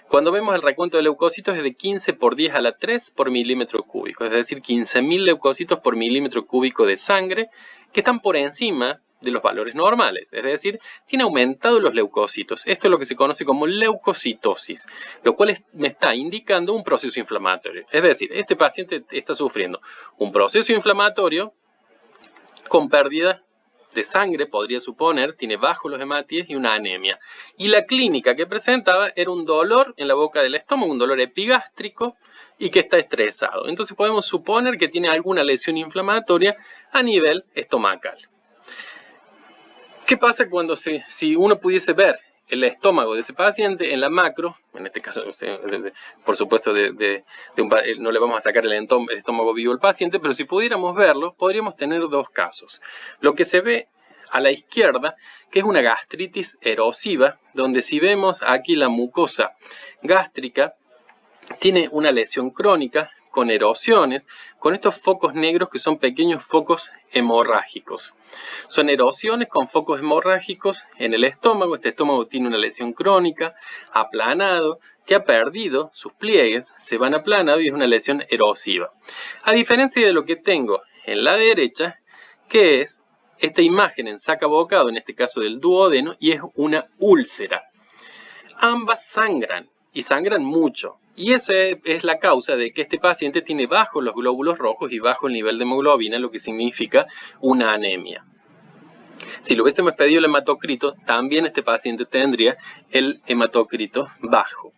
Cuando vemos el recuento de leucocitos es de 15 por 10 a la 3 por milímetro cúbico, es decir, 15.000 leucocitos por milímetro cúbico de sangre, que están por encima de los valores normales, es decir, tiene aumentado los leucocitos. Esto es lo que se conoce como leucocitosis, lo cual me está indicando un proceso inflamatorio. Es decir, este paciente está sufriendo un proceso inflamatorio con pérdida de sangre, podría suponer, tiene bajos los hematíes y una anemia. Y la clínica que presentaba era un dolor en la boca del estómago, un dolor epigástrico y que está estresado. Entonces podemos suponer que tiene alguna lesión inflamatoria a nivel estomacal. ¿Qué pasa cuando si uno pudiese ver el estómago de ese paciente en la macro? En este caso, por supuesto, no le vamos a sacar el estómago vivo al paciente, pero si pudiéramos verlo, podríamos tener dos casos. Lo que se ve a la izquierda, que es una gastritis erosiva, donde si vemos aquí la mucosa gástrica, tiene una lesión crónica con erosiones, con estos focos negros que son pequeños focos hemorrágicos. Son erosiones con focos hemorrágicos en el estómago. Este estómago tiene una lesión crónica, aplanado, que ha perdido sus pliegues, se van aplanando y es una lesión erosiva. A diferencia de lo que tengo en la derecha, que es esta imagen en sacabocado, en este caso del duodeno, y es una úlcera. Ambas sangran y sangran mucho. Y esa es la causa de que este paciente tiene bajos los glóbulos rojos y bajo el nivel de hemoglobina, lo que significa una anemia. Si le hubiésemos pedido el hematocrito, también este paciente tendría el hematocrito bajo.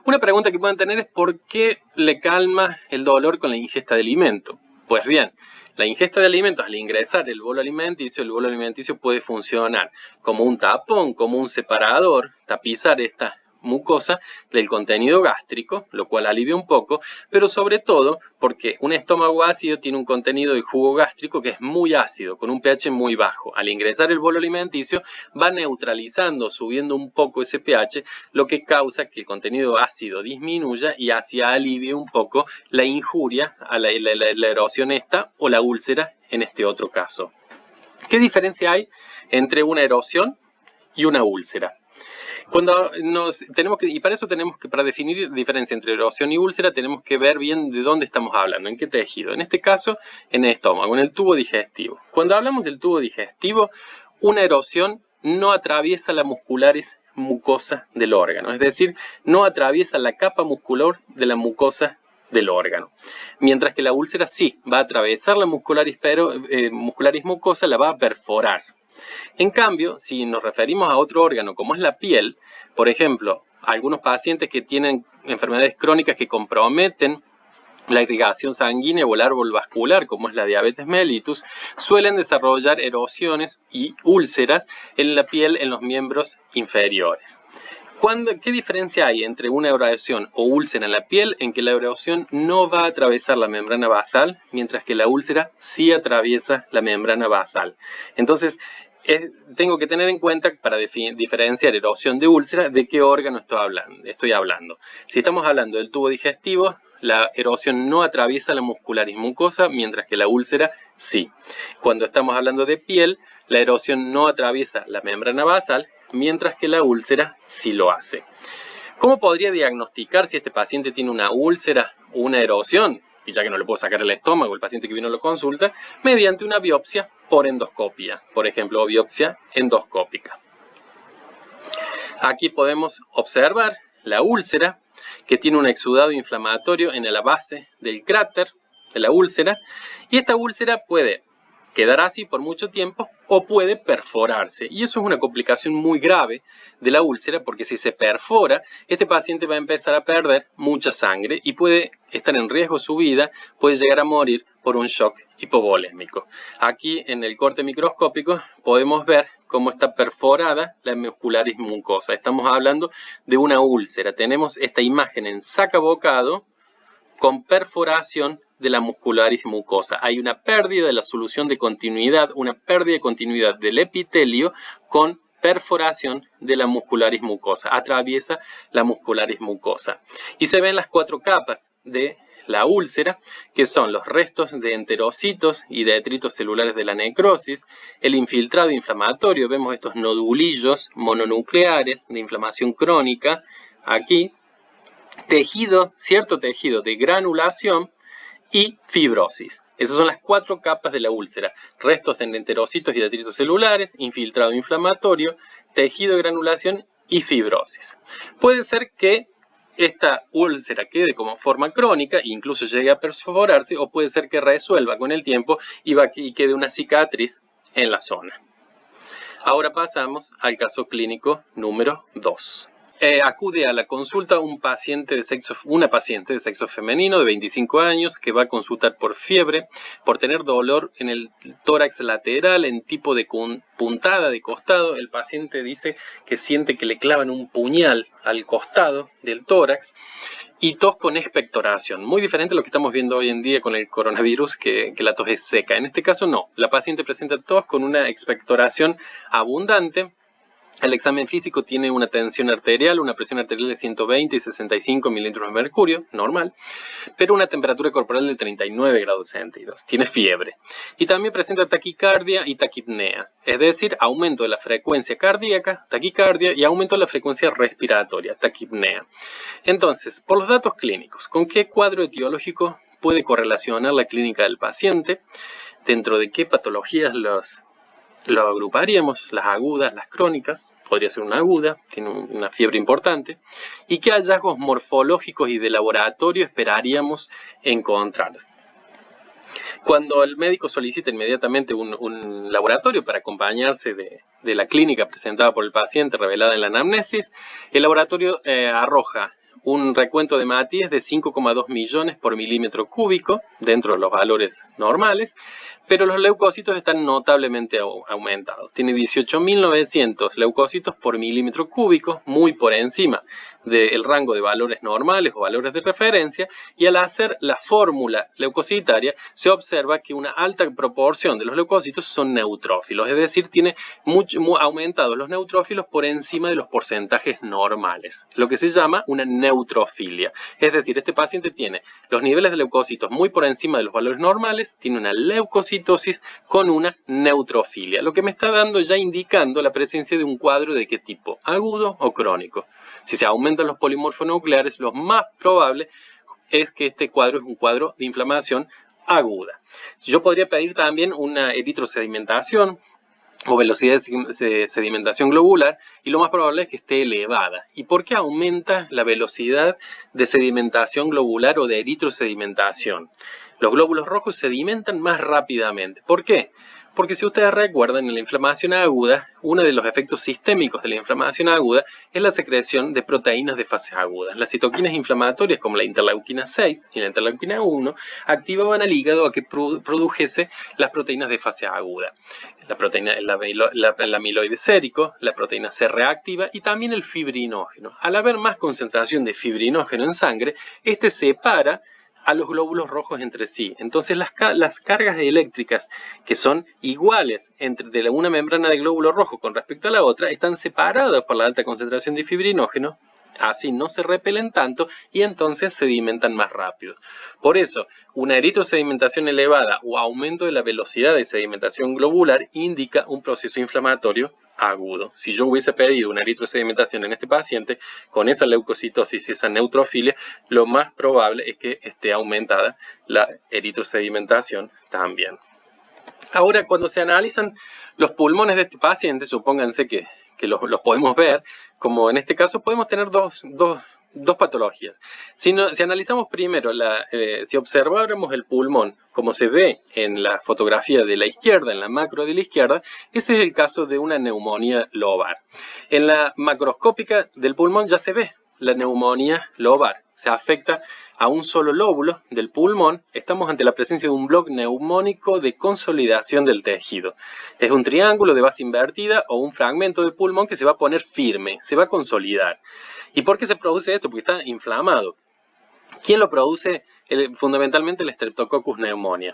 Una pregunta que pueden tener es ¿por qué le calma el dolor con la ingesta de alimento? Pues bien, la ingesta de alimentos, al ingresar el bolo alimenticio puede funcionar como un tapón, como un separador, tapizar esta mucosa del contenido gástrico, lo cual alivia un poco, pero sobre todo porque un estómago ácido tiene un contenido de jugo gástrico que es muy ácido, con un pH muy bajo. Al ingresar el bolo alimenticio va neutralizando, subiendo un poco ese pH, lo que causa que el contenido ácido disminuya y así alivie un poco la injuria, a la erosión esta o la úlcera en este otro caso. ¿Qué diferencia hay entre una erosión y una úlcera? Y para eso para definir diferencia entre erosión y úlcera, tenemos que ver bien de dónde estamos hablando, en qué tejido. En este caso, en el estómago, en el tubo digestivo. Cuando hablamos del tubo digestivo, una erosión no atraviesa la muscularis mucosa del órgano, es decir, no atraviesa la capa muscular de la mucosa del órgano. Mientras que la úlcera sí, va a atravesar la muscularis mucosa, la va a perforar. En cambio, si nos referimos a otro órgano como es la piel, por ejemplo, algunos pacientes que tienen enfermedades crónicas que comprometen la irrigación sanguínea o el árbol vascular, como es la diabetes mellitus, suelen desarrollar erosiones y úlceras en la piel en los miembros inferiores. ¿Qué diferencia hay entre una erosión o úlcera en la piel? En que la erosión no va a atravesar la membrana basal, mientras que la úlcera sí atraviesa la membrana basal. Entonces, tengo que tener en cuenta para diferenciar erosión de úlcera de qué órgano estoy hablando. Si estamos hablando del tubo digestivo, la erosión no atraviesa la muscularis mucosa, mientras que la úlcera sí. Cuando estamos hablando de piel, la erosión no atraviesa la membrana basal, mientras que la úlcera sí lo hace. ¿Cómo podría diagnosticar si este paciente tiene una úlcera o una erosión? Y ya que no le puedo sacar el estómago, el paciente que vino lo consulta, mediante una biopsia por endoscopia, por ejemplo, biopsia endoscópica. Aquí podemos observar la úlcera, que tiene un exudado inflamatorio en la base del cráter de la úlcera, y esta úlcera puede quedar así por mucho tiempo o puede perforarse, y eso es una complicación muy grave de la úlcera, porque si se perfora, este paciente va a empezar a perder mucha sangre y puede estar en riesgo su vida, puede llegar a morir por un shock hipovolémico. Aquí en el corte microscópico podemos ver cómo está perforada la muscularis mucosa. Estamos hablando de una úlcera. Tenemos esta imagen en sacabocado con perforación de la muscularis mucosa. Hay una pérdida de la solución de continuidad, una pérdida de continuidad del epitelio con perforación de la muscularis mucosa. Atraviesa la muscularis mucosa. Y se ven las 4 capas de la úlcera, que son los restos de enterocitos y de detritos celulares de la necrosis, el infiltrado inflamatorio, vemos estos nodulillos mononucleares de inflamación crónica, aquí, cierto tejido de granulación y fibrosis. Esas son las 4 capas de la úlcera: restos de enterocitos y detritos celulares, infiltrado inflamatorio, tejido de granulación y fibrosis. Puede ser que esta úlcera quede como forma crónica e incluso llegue a perforarse, o puede ser que resuelva con el tiempo y quede una cicatriz en la zona. Ahora pasamos al caso clínico número 2. Acude a la consulta una paciente de sexo femenino de 25 años que va a consultar por fiebre, por tener dolor en el tórax lateral en tipo de puntada de costado. El paciente dice que siente que le clavan un puñal al costado del tórax y tos con expectoración. Muy diferente a lo que estamos viendo hoy en día con el coronavirus, que la tos es seca. En este caso no, la paciente presenta tos con una expectoración abundante. El examen físico tiene una tensión arterial, una presión arterial de 120 y 65 mililitros de mercurio, normal, pero una temperatura corporal de 39 grados centígrados. Tiene fiebre. Y también presenta taquicardia y taquipnea, es decir, aumento de la frecuencia cardíaca, taquicardia, y aumento de la frecuencia respiratoria, taquipnea. Entonces, por los datos clínicos, ¿con qué cuadro etiológico puede correlacionar la clínica del paciente? ¿Dentro de qué patologías lo agruparíamos? Las agudas, las crónicas. Podría ser una aguda, tiene una fiebre importante. ¿Y qué hallazgos morfológicos y de laboratorio esperaríamos encontrar? Cuando el médico solicita inmediatamente un laboratorio para acompañarse de la clínica presentada por el paciente revelada en la anamnesis, el laboratorio arroja un recuento de Matías de 5,2 millones por milímetro cúbico, dentro de los valores normales, pero los leucocitos están notablemente aumentados. Tiene 18.900 leucocitos por milímetro cúbico, muy por encima del rango de valores normales o valores de referencia, y al hacer la fórmula leucocitaria se observa que una alta proporción de los leucocitos son neutrófilos, es decir, tiene aumentados los neutrófilos por encima de los porcentajes normales, lo que se llama una neutrofilia. Es decir, este paciente tiene los niveles de leucocitos muy por encima de los valores normales, tiene una leucocitosis con una neutrofilia, lo que me está dando ya indicando la presencia de un cuadro de qué tipo, agudo o crónico. Si se aumentan los polimorfonucleares, lo más probable es que este cuadro es un cuadro de inflamación aguda. Yo podría pedir también una eritrosedimentación o velocidad de sedimentación globular, y lo más probable es que esté elevada. ¿Y por qué aumenta la velocidad de sedimentación globular o de eritrosedimentación? Los glóbulos rojos sedimentan más rápidamente. ¿Por qué? Porque si ustedes recuerdan, en la inflamación aguda, uno de los efectos sistémicos de la inflamación aguda es la secreción de proteínas de fase aguda. Las citoquinas inflamatorias, como la interleuquina 6 y la interleuquina 1, activaban al hígado a que produjese las proteínas de fase aguda. La proteína, el amiloide sérico, la proteína C reactiva y también el fibrinógeno. Al haber más concentración de fibrinógeno en sangre, este separa a los glóbulos rojos entre sí. Entonces las cargas eléctricas que son iguales de una membrana de glóbulo rojo con respecto a la otra están separadas por la alta concentración de fibrinógeno, así no se repelen tanto y entonces sedimentan más rápido. Por eso, una eritrosedimentación elevada o aumento de la velocidad de sedimentación globular indica un proceso inflamatorio agudo. Si yo hubiese pedido una eritrosedimentación en este paciente con esa leucocitosis y esa neutrofilia, lo más probable es que esté aumentada la eritrosedimentación también. Ahora, cuando se analizan los pulmones de este paciente, supónganse que los podemos ver, como en este caso podemos tener dos patologías. Si analizamos primero, si observáramos el pulmón como se ve en la fotografía de la izquierda, en la macro de la izquierda, ese es el caso de una neumonía lobar. En la macroscópica del pulmón ya se ve la neumonía lobar. Se afecta a un solo lóbulo del pulmón. Estamos ante la presencia de un bloque neumónico de consolidación del tejido. Es un triángulo de base invertida o un fragmento de pulmón que se va a poner firme, se va a consolidar. ¿Y por qué se produce esto? Porque está inflamado. ¿Quién lo produce? Fundamentalmente el Streptococcus pneumoniae.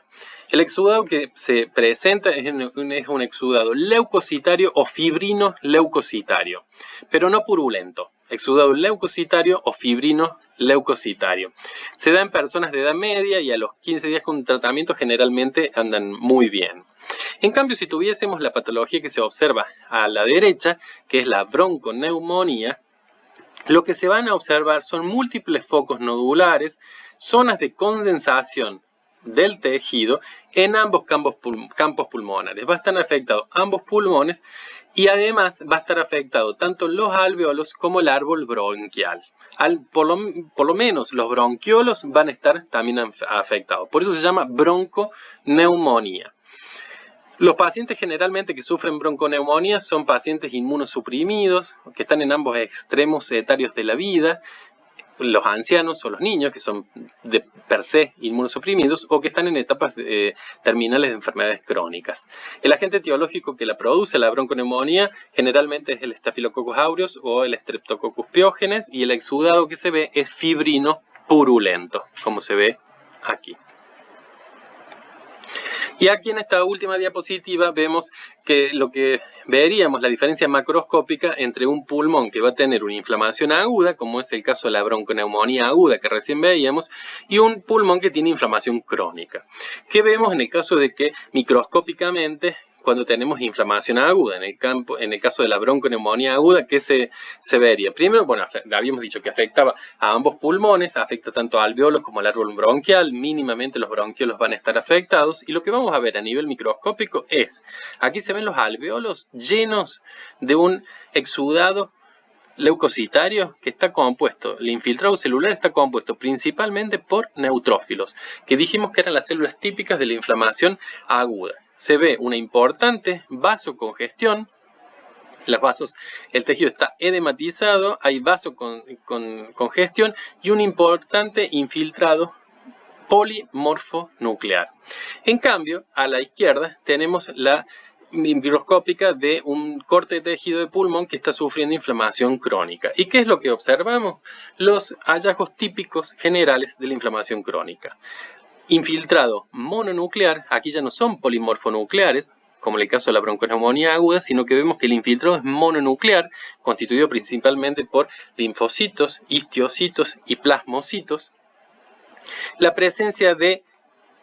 El exudado que se presenta es un exudado leucocitario o fibrino leucocitario, pero no purulento. Exudado leucocitario o fibrino leucocitario. Se da en personas de edad media y a los 15 días con tratamiento generalmente andan muy bien. En cambio, si tuviésemos la patología que se observa a la derecha, que es la bronconeumonía, lo que se van a observar son múltiples focos nodulares, zonas de condensación del tejido en ambos campos pulmonares. Va a estar afectado ambos pulmones y además va a estar afectado tanto los alveolos como el árbol bronquial. Por lo menos los bronquiolos van a estar también afectados. Por eso se llama bronconeumonía. Los pacientes generalmente que sufren bronconeumonía son pacientes inmunosuprimidos, que están en ambos extremos etarios de la vida, los ancianos o los niños que son de per se inmunosuprimidos o que están en etapas terminales de enfermedades crónicas. El agente etiológico que la produce, la bronconeumonía, generalmente es el Staphylococcus aureus o el Streptococcus pyogenes, y el exudado que se ve es fibrino purulento, como se ve aquí. Y aquí en esta última diapositiva vemos que lo que veríamos, la diferencia macroscópica entre un pulmón que va a tener una inflamación aguda, como es el caso de la bronconeumonía aguda que recién veíamos, y un pulmón que tiene inflamación crónica. ¿Qué vemos en el caso de que microscópicamente, cuando tenemos inflamación aguda, en el caso de la bronconeumonía aguda, ¿qué se vería? Primero, bueno, habíamos dicho que afectaba a ambos pulmones, afecta tanto a alveolos como al árbol bronquial, mínimamente los bronquiolos van a estar afectados, y lo que vamos a ver a nivel microscópico es, aquí se ven los alveolos llenos de un exudado leucocitario que está compuesto, el infiltrado celular está compuesto principalmente por neutrófilos, que dijimos que eran las células típicas de la inflamación aguda. Se ve una importante vasocongestión el tejido está edematizado, hay vasocongestión y un importante infiltrado polimorfonuclear. En cambio, a la izquierda tenemos la microscópica de un corte de tejido de pulmón que está sufriendo inflamación crónica. ¿Y qué es lo que observamos? Los hallazgos típicos generales de la inflamación crónica. Infiltrado mononuclear, aquí ya no son polimorfonucleares, como en el caso de la bronconeumonía aguda, sino que vemos que el infiltrado es mononuclear, constituido principalmente por linfocitos, histiocitos y plasmocitos. La presencia de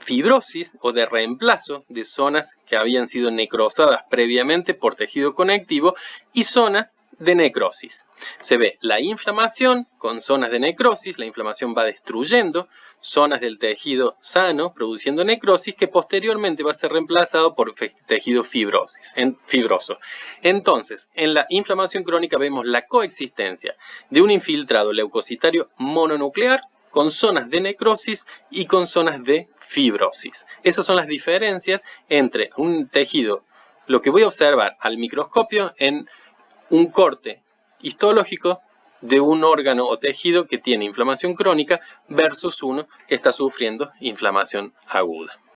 fibrosis o de reemplazo de zonas que habían sido necrosadas previamente por tejido conectivo y zonas de necrosis. Se ve la inflamación con zonas de necrosis, la inflamación va destruyendo zonas del tejido sano, produciendo necrosis, que posteriormente va a ser reemplazado por tejido fibroso. Entonces, en la inflamación crónica vemos la coexistencia de un infiltrado leucocitario mononuclear con zonas de necrosis y con zonas de fibrosis. Esas son las diferencias entre un tejido, lo que voy a observar al microscopio en un corte histológico de un órgano o tejido que tiene inflamación crónica versus uno que está sufriendo inflamación aguda.